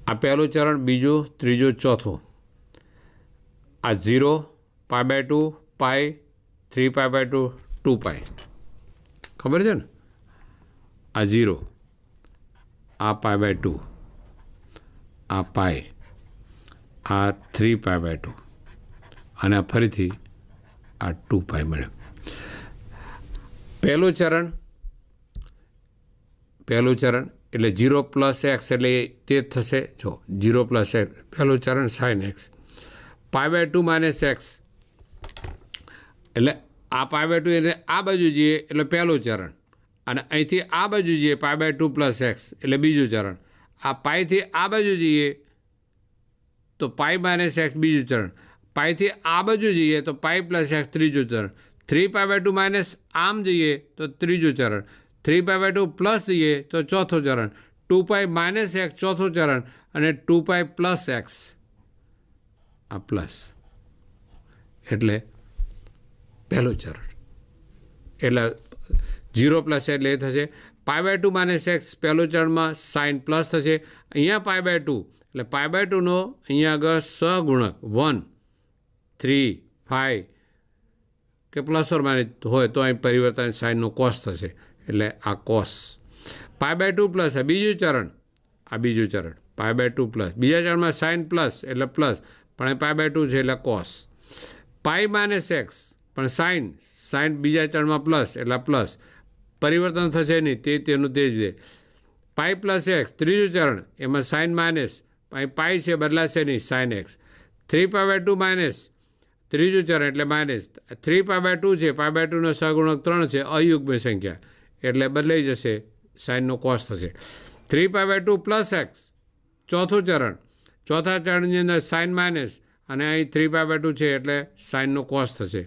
આ પહેલું ચરણ, બીજું, ત્રીજું, ચોથું. આ 0, પાઈ બાય 2, પાઈ, 3 પાઈ બાય 2, 2 પાઈ. ખબર છે ને? આ 0, આ પાઈ બાય 2, આ પાઈ, આ 3 પાઈ બાય 2 અને આ ફરીથી આ 2 પાઈ મળ્યો. પહેલું ચરણ એટલે 0 પ્લસ એક્સ એટલે તે થશે. જો 0 પ્લસ એક્સ પહેલું ચરણ, sine X. Pi by 2 minus X એટલે આ પાઈ બાય 2 એટલે આ બાજુ જઈએ એટલે પહેલું ચરણ, અને અહીંથી આ બાજુ જઈએ પાઈ બાય 2 પ્લસ એક્સ એટલે બીજું ચરણ. આ પાઈથી આ બાજુ જઈએ તો પાઈ માઇનસ એક્સ બીજું ચરણ. પાઈથી આ બાજુ જઈએ તો પાઈ પ્લસ એક્સ ત્રીજું ચરણ. 3 પાઈ બાય 2 માઇનસ આમ જઈએ તો ત્રીજું ચરણ. 3 પાઈ બાય 2 પ્લસ જઈએ તો ચોથું ચરણ. 2 પાઈ માઇનસ એક્સ ચોથું ચરણ, અને 2 પાઈ પ્લસ એક્સ આ પ્લસ એટલે પહેલું ચરણ. એટલે 0 પ્લસ એટલે એ થશે પાઈ બાય 2 માઇનસ એક્સ પહેલું ચરણમાં સાઇન પ્લસ થશે. અહીંયા પાઈ બાય 2 એટલે પાઈ બાય 2નો અહીંયા આગળ સહગુણક 1, 3, 5 કે પ્લસ ઓર માઇનસ હોય તો અહીં પરિવર્તન સાઇનનો કોસ થશે એટલે આ કોસ. પાઈ બાય 2 પ્લસ આ બીજું ચરણ, આ બીજું ચરણ પાઈ બાય 2 પ્લસ. બીજા ચરણમાં સાઇન પ્લસ એટલે પ્લસ, પણ અહીં પાઈ બાય 2 છે એટલે કોસ. પાઈ માઇનસ એક્સ પણ સાઇન બીજા ચરણમાં પ્લસ એટલે પ્લસ, પરિવર્તન થશે નહીં, તેનું તે જ રહે. પાઈ પ્લસ એક્સ ત્રીજું ચરણ, એમાં સાઇન માઇનસ, અહીં પાઈ છે બદલાશે નહીં, sine X. 3 pi by 2 minus ત્રીજું ચરણ એટલે માઇનસ. 3 પાઈ બાય 2 છે, પાઈ બાય 2નો સહગુણક 3 છે, અયુગ્મ સંખ્યા એટલે બદલાઈ જશે, સાઇનનો કોસ થશે. 3 પાઈ બાય 2 પ્લસ એક્સ ચોથું ચરણ, ચોથા ચરણની અંદર સાઇન માઇનસ, અને અહીં 3 પાઈ બાય 2 છે એટલે સાઇનનો કોસ થશે.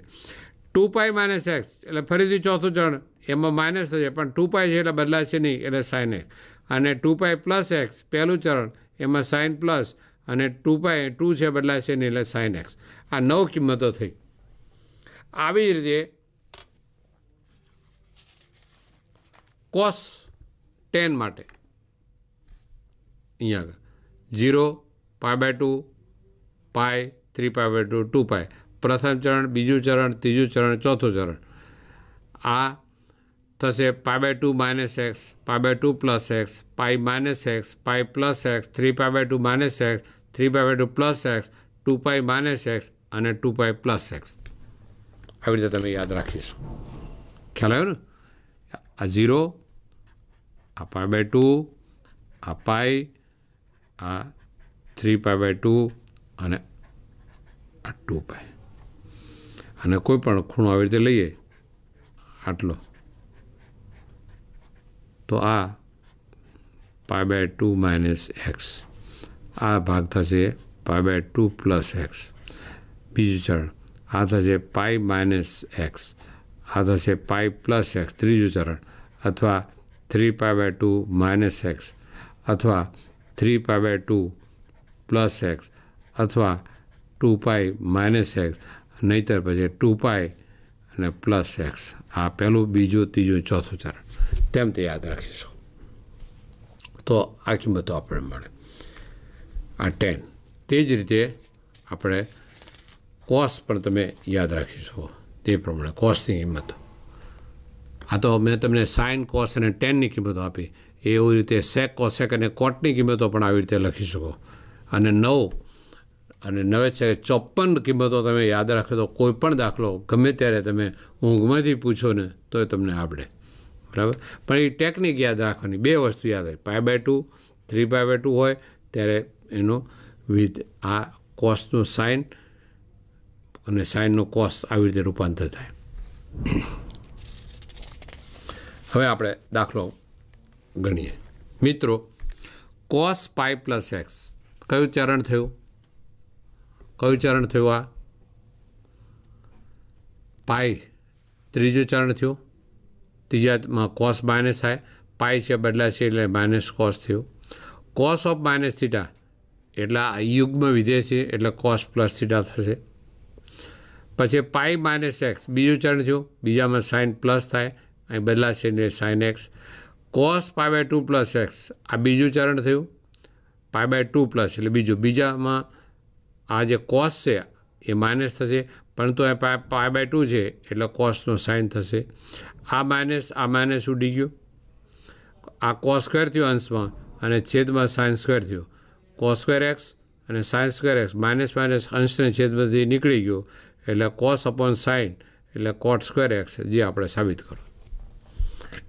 2 પાઈ માઇનસ એક્સ એટલે ફરીથી ચોથું ચરણ, એમાં માઇનસ થશે, પણ 2 પાઈ છે એટલે બદલાશે નહીં એટલે સાઇન એક્સ. અને 2 પાઈ પ્લસ એક્સ પહેલું ચરણ, એમાં સાઇન પ્લસ, અને 2 પાઈ 2 છે બદલાશે નહીં એટલે સાઇન એક્સ. આ 9 કિંમતો થઈ. આવી રીતે કોસ 10 માટે અહીંયા આગળ 0, પાઈ બાય 2, પાઈ, 3 પાઈ બાય 2, 2 પાઈ. પ્રથમ ચરણ, બીજું ચરણ, ત્રીજું ચરણ, ચોથું ચરણ. આ થશે pi by 2 minus X, pi by 2 plus X, pi minus X, pi plus X, 3 pi by 2 minus X, 3 pi by 2 plus X, 2 pi minus x અને 2 પાઈ પ્લસ એક્સ. આવી રીતે તમે યાદ રાખીશું. ખ્યાલ આવ્યો ને? આ 0, આ પાઈ બાય 2, આ પાઈ, આ 3 પાઈ બાય 2 અને આ 2 પાઈ. અને કોઈ પણ ખૂણો આવી રીતે લઈએ આટલો, તો આ પાઈ બાય 2 માઇનસ એક્સ, આ ભાગ થશે પાઈ બાય 2 પ્લસ એક્સ. બીજું ચરણ, આ થશે પાઈ માઇનસ એક્સ, આ થશે પાઈ પ્લસ એક્સ ત્રીજું ચરણ, અથવા 3 પાઈ બાય 2 માઇનસ એક્સ, અથવા 3 પાઈ બાય 2 પ્લસ એક્સ, અથવા 2 પાઈ માઇનસ એક્સ, નહીંતર પછી 2 પાઈ અને પ્લસ એક્સ. આ પહેલું, બીજું, ત્રીજું, ચોથું ચરણ. તેમ તે યાદ રાખીશું તો આ કિંમતો આપણે મળે. આ 10. તે જ રીતે આપણે કોસ પણ તમે યાદ રાખી શકો તે પ્રમાણે કોસની કિંમતો. આ તો મેં તમને સાઇન, કોસ અને ટેનની કિંમતો આપી. એવી રીતે સેક કોસેક અને કોટની કિંમતો પણ આવી રીતે લખી શકો. અને 9 છે 54 કિંમતો તમે યાદ રાખો તો કોઈ પણ દાખલો ગમે ત્યારે તમે ઊંઘમાંથી પૂછો ને તો એ તમને આવડે, બરાબર. પણ એ ટેકનિક યાદ રાખવાની, 2 વસ્તુ યાદ હોય, π/2 3π/2 હોય ત્યારે એનો વિથ આ કોસનું સાઇન અને સાઇનનો કોસ આવી રીતે રૂપાંતર થાય. હવે આપણે દાખલો ગણીએ. મિત્રો, cos π + x કયું ચરણ થયું? આ પાઈ ત્રીજું ચરણ થયું. ત્રીજામાં કોસ માઇનસ થાય, પાઈ છે બદલાશે એટલે માઇનસ કોસ થયું. કોસ ઓફ માઇનસ થીટા એટલે આ યુગ્મ વિધેય છે એટલે કોસ પ્લસ થીટા થશે. પછી પાઈ માઇનસ એક્સ બીજું ચરણ થયું. બીજામાં સાઇન પ્લસ થાય, અહીં બદલાશે એટલે સાઇન એક્સ. કોસ π/2 + x આ બીજું ચરણ થયું. π/2 પ્લસ એટલે બીજામાં આ જે કોસ છે એ માઇનસ થશે, પરંતુ આ π/2 છે એટલે કોસનો સાઇન થશે. આ માઇનસ ઉડી ગયું. આ કોસ સ્ક્વેર થયું અંશમાં અને છેદમાં સાઇન સ્ક્વેર થયું. કોસ સ્ક્વેર એક્સ અને સાઇન સ્ક્વેર એક્સ માઇનસ અંશને છેદમાંથી નીકળી ગયો એટલે કોસ અપોન સાઇન એટલે કોટ સ્ક્વેર એક્સ, જે આપણે સાબિત કરો.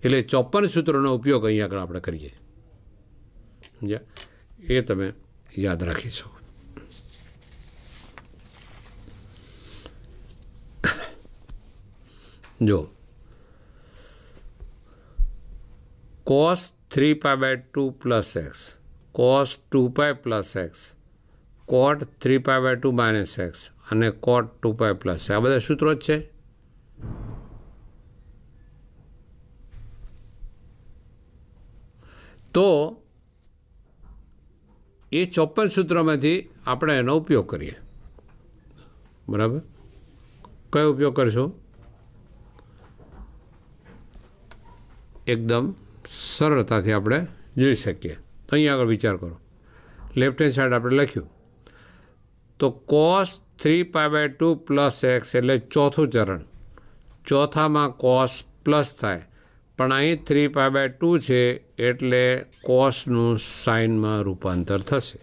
એટલે 54 સૂત્રોનો ઉપયોગ અહીંયા આગળ આપણે કરીએ, એ તમે યાદ રાખી શકો. જો cos 3π/2 + x, cos 2π + x, cot 3π/2 - x અને cot 2π + આ બધા સૂત્રો જ છે. તો એ 54 સૂત્રોમાંથી આપણે એનો ઉપયોગ કરીએ, બરાબર. કયો ઉપયોગ કરીશું? એકદમ સરળતાથી આપણે જોઈ શકીએ. તો અહીંયા આગળ વિચાર કરો. લેફ્ટ હેન્ડ સાઈડ આપણે લખ્યું તો cos 3π/2 + x એટલે ચોથું ચરણ. ચોથામાં કોસ પ્લસ થાય, પણ અહીં 3π/2 છે એટલે કોસનું સાઇનમાં રૂપાંતર થશે.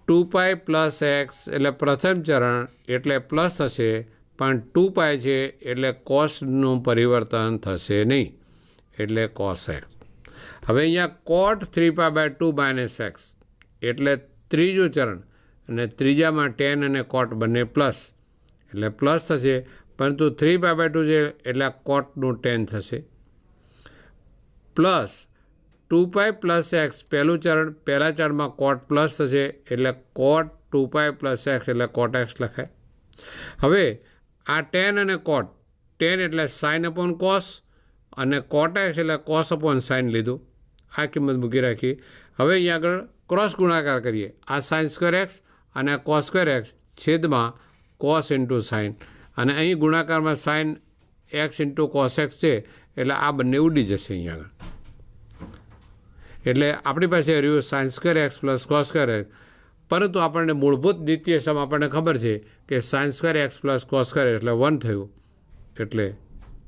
2π + x એટલે પ્રથમ ચરણ એટલે પ્લસ થશે, પણ 2π છે એટલે કોસનું પરિવર્તન થશે નહીં એટલે કોસ એક્સ. હવે અહીંયા કોટ 3π/2 - x એટલે ત્રીજું ચરણ અને ત્રીજામાં ટેન અને કોટ બંને પ્લસ એટલે પ્લસ થશે, પરંતુ 3π/2 છે એટલે કોટનું ટેન થશે. પ્લસ 2π + x પહેલું ચરણ, પહેલા ચરણમાં કોટ પ્લસ થશે એટલે કોટ 2π + x એટલે કોટ એક્સ લખાય. હવે આ ટેન અને કોટ, ટેન એટલે સાઇન અપોન કોસ અને કોટ એક્સ એટલે કોસ અપોન સાઇન લીધું. આ કિંમત મૂકી રાખી. હવે અહીંયા આગળ ક્રોસ ગુણાકાર કરીએ. આ સાઇન સ્ક્વેર એક્સ અને આ કોસ સ્ક્વેર એક્સ છેદમાં કોસ ઇન્ટુ સાઇન, અને અહીં ગુણાકારમાં sine x into cos x છે એટલે આ બંને ઉડી જશે અહીંયા આગળ. એટલે આપણી પાસે રહ્યું sign square X + cos square x. પરંતુ આપણને મૂળભૂત દ્વિતીય સમ આપણને ખબર છે કે sine square X + cos square એટલે 1 થયું, એટલે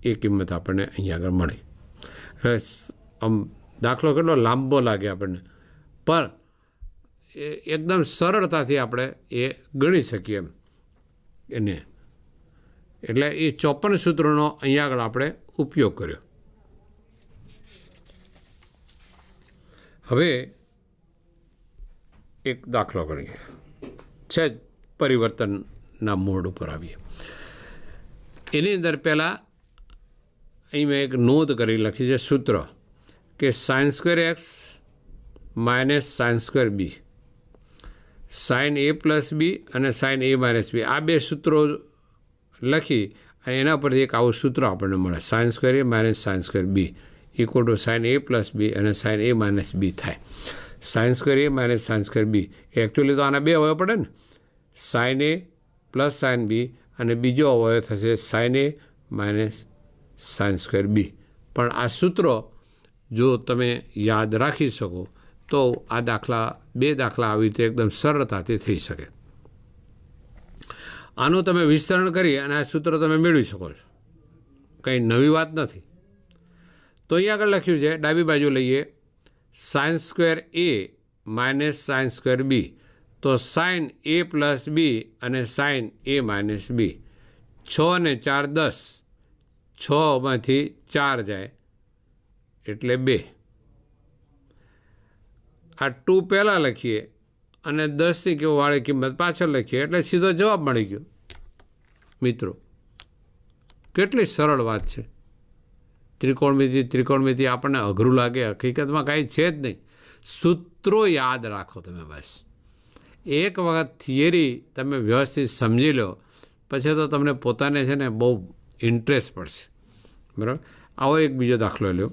એ કિંમત આપણને અહીંયા આગળ મળી. આમ દાખલો કેટલો લાંબો લાગે આપણને, પણ એકદમ સરળતાથી આપણે એ ગણી શકીએ એમ એને. એટલે એ 54 સૂત્રોનો અહીંયા આગળ આપણે ઉપયોગ કર્યો. હવે એક દાખલો ગણીએ, છે પરિવર્તનના મોડ ઉપર આવીએ. એની અંદર પહેલાં અહીં મેં એક નોંધ કરી લખી છે સૂત્ર કે sine square X - sine square B, sine A + b અને સાઇન A - b, આ બે સૂત્રો લખી અને એના પરથી એક આવું સૂત્ર આપણને મળે. Sine square A - sine square B = sine A + b અને સાઇન A - b થાય. Sine square A - sine square B actually તો આના બે અવયવ પડે ને, સાઇન A + સાઇન b અને બીજો અવયવ થશે સાઇન A - સાઇન સ્ક્વેર બી. પણ આ સૂત્રો જો તમે યાદ રાખી શકો તો આ બે દાખલા આવી રીતે એકદમ સરળતાથી થઈ શકે. આનું તમે વિસ્તરણ કરી અને આ સૂત્ર તમે મેળવી શકો છો, કંઈ નવી વાત નથી. તો અહીંયા આગળ લખ્યું છે, ડાબી બાજુ લઈએ, sign square A minus sine square B. તો સાઇન એ પ્લસ બી અને સાઇન એ માઇનસ બી. 6 ને 4 10, 6માંથી 4 જાય એટલે 2. આ 2 પહેલાં લખીએ અને 10ની વાળી કિંમત પાછળ લખીએ એટલે સીધો જવાબ મળી ગયો. મિત્રો, કેટલી સરળ વાત છે. ત્રિકોણમિતિ આપણને અઘરું લાગે, હકીકતમાં કાંઈ છે જ નહીં. સૂત્રો યાદ રાખો તમે બસ. એક વખત થિયરી તમે વ્યવસ્થિત સમજી લો પછી તો તમને પોતાને છે ને બહુ ઇન્ટરેસ્ટ પડશે. બરાબર. આવો એક બીજો દાખલો લ્યો.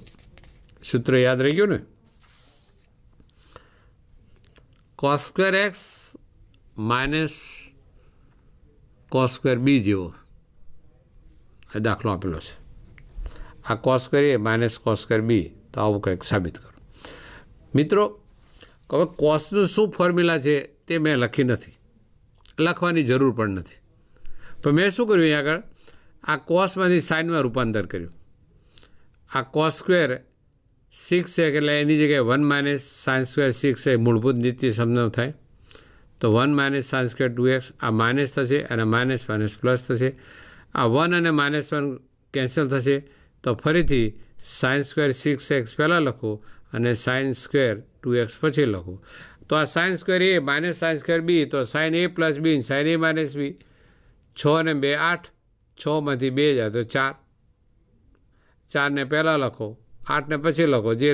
સૂત્ર યાદ રહી ગયું ને? cos square x minus cos square B જેવો એ દાખલો આપેલો છે. આ cos square A minus cos square B, તો આવું કંઈક સાબિત કરો. મિત્રો, હવે કોસનું શું ફોર્મ્યુલા છે તે મેં લખી નથી, લખવાની જરૂર પણ નથી. પણ મેં શું કર્યું, અહીંયા આગળ આ કોસમાંથી સાઇનમાં રૂપાંતર કર્યું. આ cos સ્ક્વેર 6 છે એટલે એની જગ્યાએ 1 માઇનસ સાઇન સ્ક્વેર 6 એ મૂળભૂત નીતિ સમજાવ થાય. તો 1 માઇનસ સાઇન સ્ક્વેર 2x, આ માઇનસ થશે અને માઇનસ માઇનસ પ્લસ થશે. આ 1 અને -1 કેન્સલ થશે. તો ફરીથી સાઇન સ્ક્વેર 6x પહેલાં લખું અને સાઇન સ્ક્વેર 2x પછી લખું. તો આ sine square A minus sine square B, તો sine A plus B sine A minus B. 6 અને 2 8, 6માંથી 2 જાય તો 4. 4ને પહેલાં લખો, 8ને પછી લખો, જે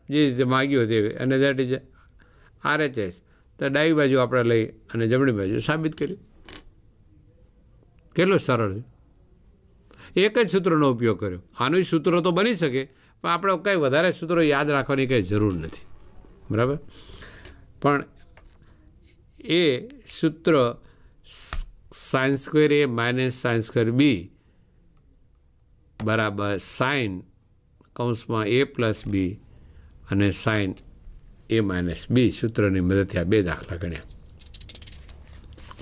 રીતે માગ્યું તે, અને દેટ ઇઝ RHS. તો ડાબી બાજુ આપણે લઈ અને જમણી બાજુ સાબિત કર્યું. કેટલું સરળ છે. એક જ સૂત્રનો ઉપયોગ કર્યો. આનું સૂત્રો તો બની શકે પણ આપણે કંઈ વધારે સૂત્રો યાદ રાખવાની કંઈ જરૂર નથી. બરાબર. પણ એ સૂત્ર sign square A minus sine square બી બરાબર સાઇન કૌંસમાં એ પ્લસ બી અને સાઇન એ માઇનસ બી સૂત્રની મદદથી આ 2 દાખલા ગણ્યા.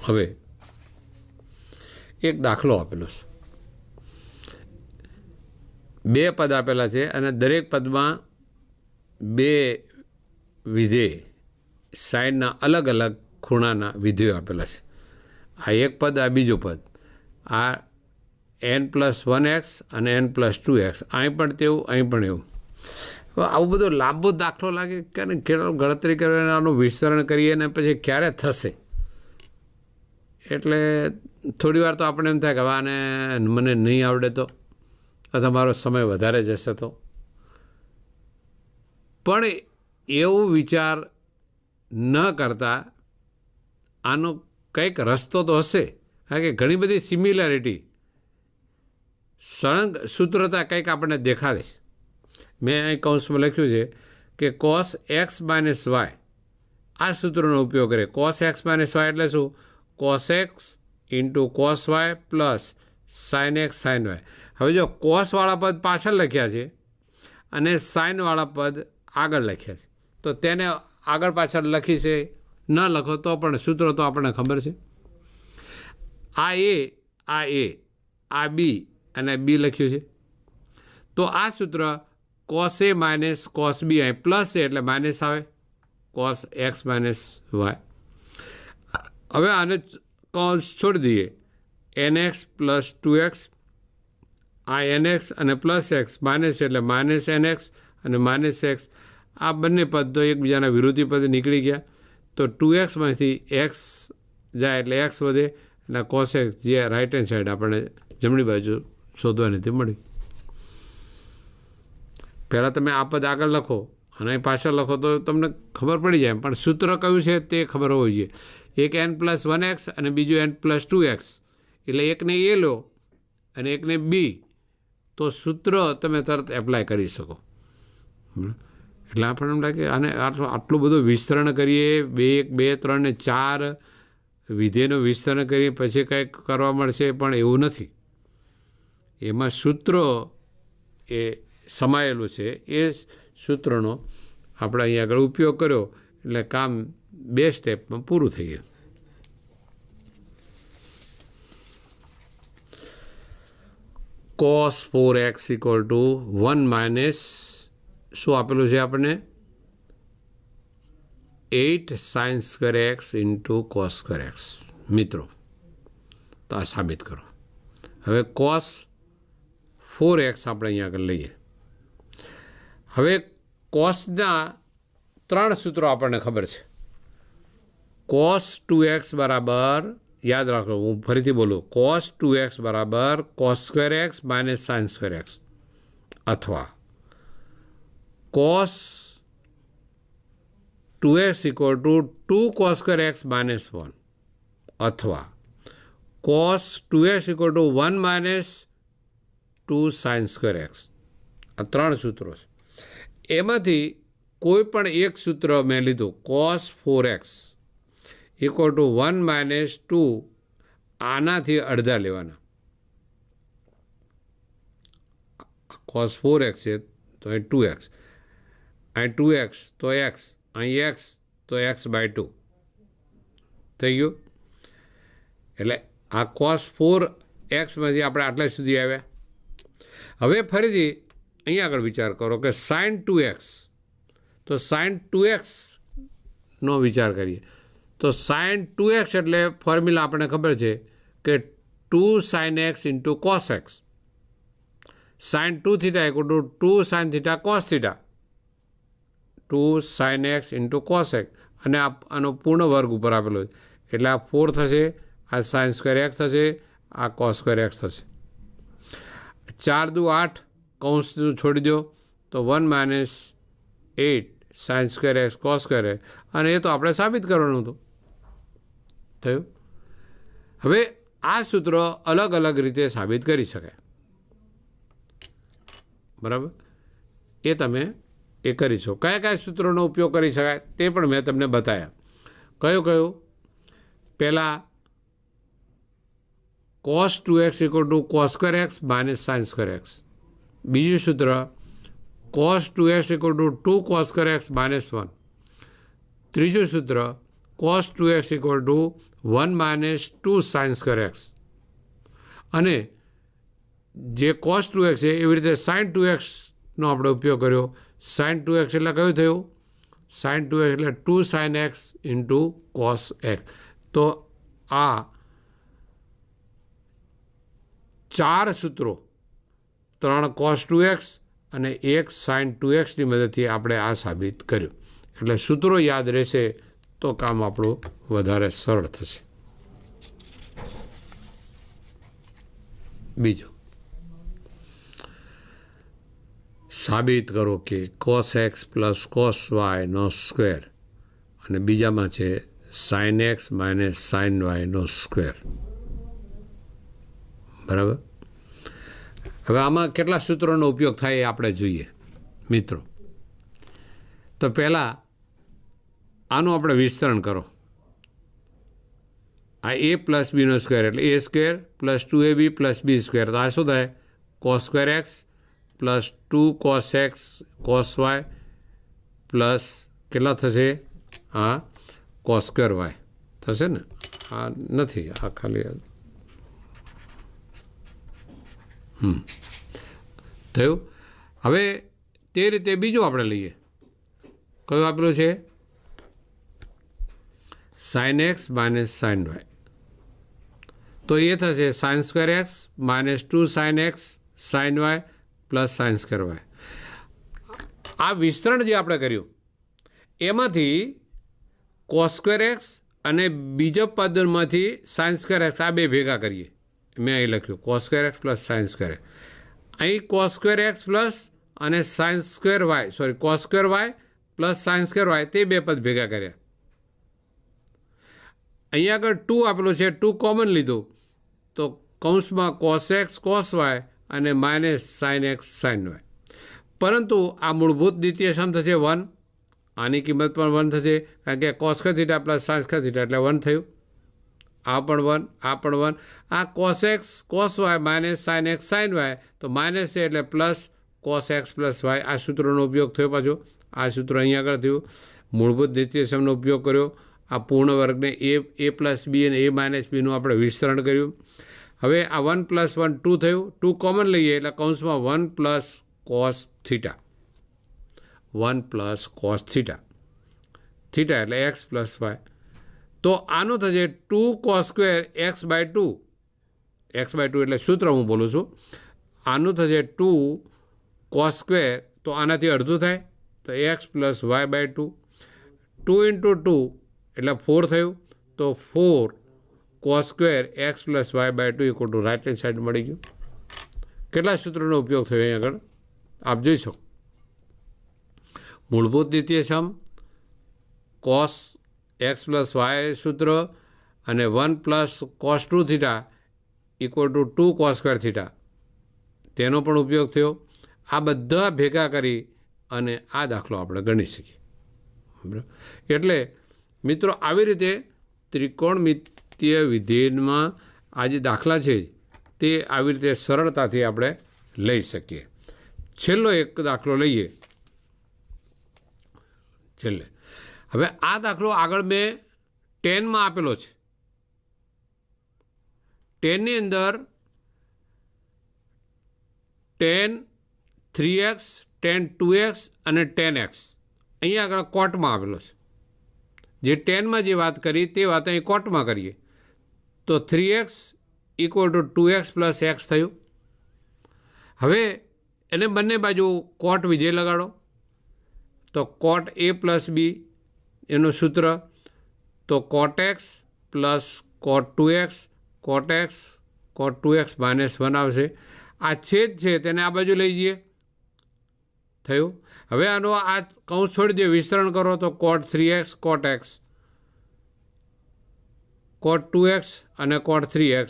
હવે એક દાખલો આપેલો છે. 2 પદ આપેલા છે અને દરેક પદમાં 2 વિધેય સાઇનના અલગ અલગ ખૂણાના વિધેયો આપેલા છે. આ એક પદ, આ બીજું પદ. આ n+1x અને n+2x. અહીં પણ તેવું, અહીં પણ એવું. આવું બધું લાંબો દાખલો લાગે કે ગણતરી કરીને આનું વિસ્તરણ કરીએ ને પછી ક્યારે થશે એટલે થોડી વાર તો આપણે એમ થાય કે હવે આને મને નહીં આવડે તો, અથવા મારો સમય વધારે જશે તો. પણ એવું વિચાર ન કરતા આનો કંઈક રસ્તો તો હશે, કારણ કે ઘણી બધી સિમિલારિટી, સળંગ સૂત્રતા કંઈક આપણને દેખાડે છે. મેં અહીં કૌંસમાં લખ્યું છે કે cos x - y, આ સૂત્રનો ઉપયોગ કરે. cos x - y એટલે શું? cos x × cos y plus sin x sin y. હવે જો કોસવાળા પદ પાછળ લખ્યા છે અને સાઇનવાળા પદ આગળ લખ્યા છે, તો તેને આગળ પાછળ લખી છે, ન લખો તો પણ સૂત્ર તો આપણને ખબર છે. આ એ, આ બી અને બી લખ્યું છે. તો આ સૂત્ર cos a minus cos b, અહીં પ્લસ છે એટલે માઇનસ આવે, cos x - y. હવે આને કૌંસ છોડી દઈએ. nx + 2x, આ nx અને પ્લસ x, માઇનસ એટલે માઇનસ nx અને માઇનસ x. આ બંને પદ તો એકબીજાના વિરોધી પદ નીકળી ગયા. તો 2xમાંથી x જાય એટલે x વધે અને cos x જે રાઇટ હેન્ડ સાઈડ આપણે જમણી બાજુ શોધવાની તે મળી. પહેલાં તમે આ પદ આગળ લખો અને પાછળ લખો તો તમને ખબર પડી જાય, પણ સૂત્ર કયું છે તે ખબર હોવી જોઈએ. એક n+1x અને બીજું n+2x, એટલે એકને એ લો અને એકને બી, તો સૂત્ર તમે તરત એપ્લાય કરી શકો. એટલે આપણને એમ લાગે આને આટલું બધું વિસ્તરણ કરીએ, 1, 2, 3 ને 4 વિધેયનું વિસ્તરણ કરીએ પછી કંઈક કરવા મળશે, પણ એવું નથી. એમાં સૂત્રો એ સમાયેલું છે. એ સૂત્રનો આપણે અહીં આગળ ઉપયોગ કર્યો એટલે કામ 2 સ્ટેપમાં પૂરું થઈ ગયું. cos 4x equal to 1 minus શું આપેલું છે આપણને 8 sin square x into cos square x. મિત્રો તો આ સાબિત કરો. હવે cos 4x આપણે અહીંયા આગળ લઈએ. હવે કોસના 3 સૂત્રો આપણને ખબર છે. cos 2x બરાબર, યાદ રાખો હું ફરીથી બોલું, cos 2x બરાબર cos square x minus sine square x, અથવા cos 2x equal to 2 cos square x minus 1, અથવા cos 2x equal to 1 minus 2 sign square x. આ 3 સૂત્રો છે. એમાંથી કોઈ પણ એક સૂત્ર મેં લીધું, cos 4x equal to 1 minus 2, આનાથી અડધા લેવાના. cos 4x છે તો અહીં 2x, અહીં 2x તો x, અહીં x તો x બાય 2 થઈ ગયું. એટલે આ cos 4xમાંથી આપણે આટલા સુધી આવ્યા. હવે ફરીથી અહીંયા આગળ વિચાર કરો કે sin 2x, તો sin 2xનો વિચાર કરીએ તો sin 2x એટલે ફોર્મ્યુલા આપણને ખબર છે કે 2 sin x into cos x, sin 2 theta equal to 2 sin theta cos theta, 2 sin x into cos x, અને આનો પૂર્ણ વર્ગ ઉપર આપેલો છે એટલે આ 4 થશે, આ sin સ્ક્વેર એક્સ થશે, આ cos સ્ક્વેર એક્સ થશે. 4 દુ 8, કૌંસ છોડી દો તો 1 minus 8 sin square x cos square x, અને એ તો આપણે સાબિત કરવાનું હતું. થયું. હવે આ સૂત્ર અલગ અલગ રીતે સાબિત કરી શકાય. બરાબર, એ તમે એ કરી છો. કયા કયા સૂત્રોનો ઉપયોગ કરી શકાય તે પણ મેં તમને બતાવ્યા. કયું પહેલાં cos 2x equal to cos square x minus sine square x. બીજું સૂત્ર cos 2x equal to 2 cos square x minus 1. ત્રીજું સૂત્ર cos 2x equal to 1 minus 2 sign square x. અને જે cos 2x છે એવી રીતે sin 2xનો આપણે ઉપયોગ કર્યો. sin 2x એટલે કયું થયું? sin 2x એટલે 2 sin x into cos x. તો આ 4 સૂત્રો, 3 cos 2x અને 1 sin 2xની મદદથી આપણે આ સાબિત કર્યું. એટલે સૂત્રો યાદ રહેશે તો કામ આપણું વધારે સરળ થશે. બીજું, સાબિત કરો કે cos x પ્લસ cos yનો સ્ક્વેર, અને બીજામાં છે sin x માઇનસ sin yનો સ્ક્વેર. બરાબર. હવે આમાં કેટલા સૂત્રોનો ઉપયોગ થાય એ આપણે જોઈએ મિત્રો. તો પહેલાં આનું આપણે વિસ્તરણ કરો. આ a પ્લસ બીનો સ્ક્વેર એટલે a square plus 2ab plus b square. તો આ શું થાય? cos square X plus 2 cos x cos y plus કેટલા થશે? આ cos સ્ક્વેર y થશે ને? આ નથી, આ ખાલી થયું. હવે તે રીતે બીજું આપણે લઈએ. કયું આપેલું છે? sin x minus sin y. તો એ થશે sin square x minus 2 sin x sin y plus sin square y. આ વિસ્તરણ જે આપણે કર્યું એમાંથી cos સ્ક્વેર એક્સ અને બીજા પદમાંથી sin સ્ક્વેર એક્સ, આ બે ભેગા કરીએ. મેં અહીં લખ્યું cos square X plus sin square X. અહીં cos સ્ક્વેર એક્સ પ્લસ અને sin square Y, cos square Y plus sin square Y, તે બે પદ ભેગા કર્યા. અહીંયા આગળ 2 આપેલું છે, 2 કોમન લીધું તો કૌંસમાં cos x cos y અને minus sin x sin y. પરંતુ આ મૂળભૂત દ્વિતીય સમ થશે 1, આની કિંમત પણ 1 થશે, કારણ કે cos square theta plus sin square theta એટલે 1 થયું. આ પણ 1, આ પણ 1. આ cos x cos y minus sin x sin y, તો માઇનસ છે એટલે plus cos x plus y. આ સૂત્રોનો ઉપયોગ થયો. પાછો આ સૂત્ર અહીંયા આગળ થયું. મૂળભૂત દ્વિતીય સમનો ઉપયોગ કર્યો. આ પૂર્ણ વર્ગને a પ્લસ બી અને a માઇનસ બીનું આપણે વિસ્તરણ કર્યું. હવે આ 1 + 1 2 થયું, 2 કોમન લઈએ એટલે કૌંસમાં 1 + cos theta, 1 + cos theta, theta એટલે x + y. તો આનું થશે 2 cos² x/2, x/2 એટલે સૂત્ર હું બોલું છું. આનું થશે 2 cos², તો આનાથી અડધું થાય તો x + y/2, 2 × 2 એટલે 4 થયું, તો 4 cos² x + y/2 = right hand side મળી ગયું. કેટલા સૂત્રોનો ઉપયોગ થયો અહીં આગળ આપ જોઈ શકો. મૂળભૂત દ્વિતીય સમ, cos x + y સૂત્ર અને 1 + cos² થીટા = 2 cos² થીટા, તેનો પણ ઉપયોગ થયો. આ બધા ભેગા કરી અને આ દાખલો આપણે ગણી શકીએ. બરાબર. એટલે મિત્રો આવી રીતે ત્રિકોણમિતીય વિધેયમાં આ જે દાખલા છે તે આવી રીતે સરળતાથી આપણે લઈ શકીએ. છેલ્લો એક દાખલો લઈએ. છેલ્લે હવે આ દાખલો આગળ મેં 10માં આપેલો છે. 10ની અંદર 10 3x, 10 2x અને 10x અહીંયા આગળ કોટમાં આપેલો છે. જે 10માં જે વાત કરી તે વાત અહીં કોટમાં કરીએ તો 3x = 2x + x થયું. હવે એને બંને બાજુ કોટ વિધેય લગાડો તો cot a + b એનું સૂત્ર, તો cot x + cot 2x, cot x cot 2x - 1 આવશે. આ છેદ છે તેને આ બાજુ લઈ જઈએ, થયું. હવે આનો આ કૌંસ છોડી દે, વિસ્તરણ કરો તો cot 3x cot x, cot 2x અને cot 3x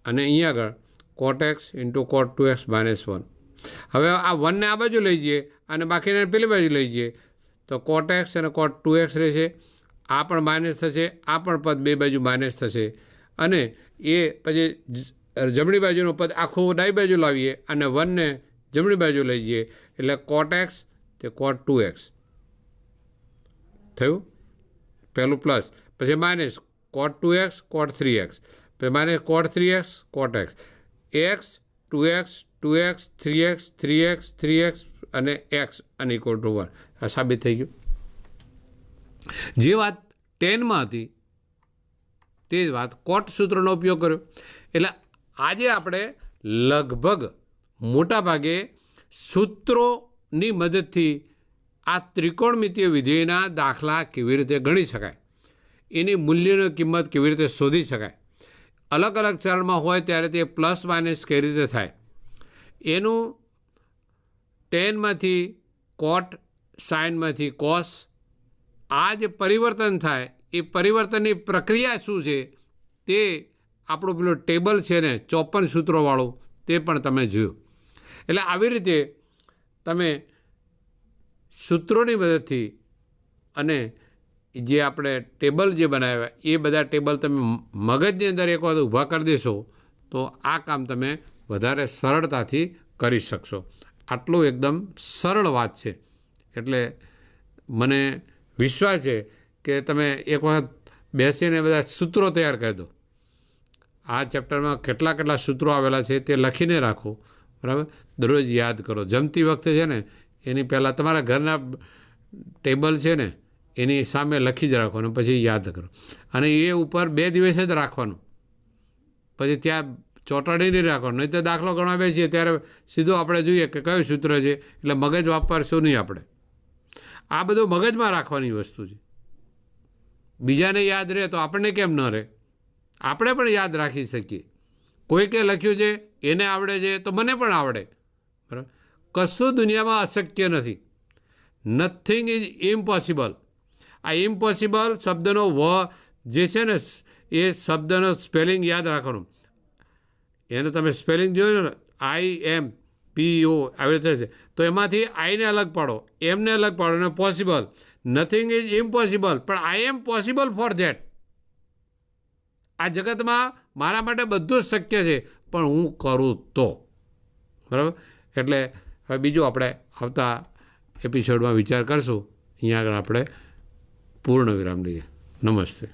અને અહીંયા આગળ cot x × cot 2x - 1. હવે આ 1ને આ બાજુ લઈ જઈએ અને બાકીને પેલી બાજુ લઈ જઈએ તો cot x અને cot 2x રહેશે. આ પણ માઇનસ થશે, આ પણ પદ બે બાજુ માઇનસ થશે અને એ પછી જમણી બાજુનું પદ આખું ડાબી બાજુ લાવીએ અને 1ને જમણી બાજુ લઈ જઈએ એટલે cot x તે cot 2x થયું. પહેલું પ્લસ, પછી minus cot 2x cot 3x, પછી minus cot 3x cot x, x 2x 2x 3x 3x 3x અને x અને = 1. આ સાબિત થઈ ગયું. જે વાત 10માં હતી તે જ વાત કોટ સૂત્રનો ઉપયોગ કર્યો. એટલે આજે આપણે લગભગ મોટા ભાગે સૂત્રોની મદદથી આ ત્રિકોણમિતીય વિધેયના દાખલા કેવી રીતે ગણી શકાય, એની મૂલ્યની કિંમત કેવી રીતે શોધી શકાય, અલગ અલગ ચરણમાં હોય ત્યારે તે પ્લસ માઇનસ કઈ રીતે થાય, એનું ટેનમાંથી કોટ, સાઇનમાંથી કોસ, આ જે પરિવર્તન થાય એ પરિવર્તનની પ્રક્રિયા શું છે તે આપણું પેલું ટેબલ છે ને 54 સૂત્રોવાળું તે પણ તમે જોયું. એટલે આવી રીતે તમે સૂત્રોની મદદથી અને જે આપણે ટેબલ જે બનાવ્યા એ બધા ટેબલ તમે મગજની અંદર એક વખત ઊભા કરી દેશો તો આ કામ તમે વધારે સરળતાથી કરી શકશો. આટલું એકદમ સરળ વાત છે. એટલે મને વિશ્વાસ છે કે તમે એક વખત બેસીને બધા સૂત્રો તૈયાર કરી દો. આ ચેપ્ટરમાં કેટલા કેટલા સૂત્રો આવેલા છે તે લખીને રાખો, બરાબર. દરરોજ યાદ કરો. જમતી વખતે છે ને એની પહેલાં તમારા ઘરના ટેબલ છે ને એની સામે લખી જ રાખો અને પછી યાદ કરો. અને એ ઉપર 2 દિવસે જ રાખવાનું, પછી ત્યાં ચોંટાડી નહીં રાખવાનું. નહીં તો દાખલો ગણવા બેસીએ ત્યારે સીધું આપણે જોઈએ કે કયું સૂત્ર છે, એટલે મગજ વાપરશું નહીં આપણે. આ બધું મગજમાં રાખવાની વસ્તુ છે. બીજાને યાદ રહે તો આપણને કેમ ન રહે? આપણે પણ યાદ રાખી શકીએ. કોઈકે લખ્યું છે એને આવડે છે તો મને પણ આવડે, બરાબર. કશું દુનિયામાં અશક્ય નથી. Nothing is impossible. આ ઇમ્પોસિબલ શબ્દનો જે છે ને એ શબ્દનો સ્પેલિંગ યાદ રાખવાનું. એનો તમે સ્પેલિંગ જોયો ને IMPO આવી રીતે છે તો એમાંથી આઈને અલગ પાડો, એમને અલગ પાડો અને પોસિબલ. નથિંગ ઇઝ ઇમ્પોસિબલ પણ આઈ એમ પોસિબલ ફોર ધેટ. આ જગતમાં મારા માટે બધું જ શક્ય છે પણ હું કરું તો, બરાબર. એટલે હવે બીજું આપણે આવતા એપિસોડમાં વિચાર કરશું. અહીંયા આગળ આપણે પૂર્ણ વિરામ લઈએ. નમસ્તે.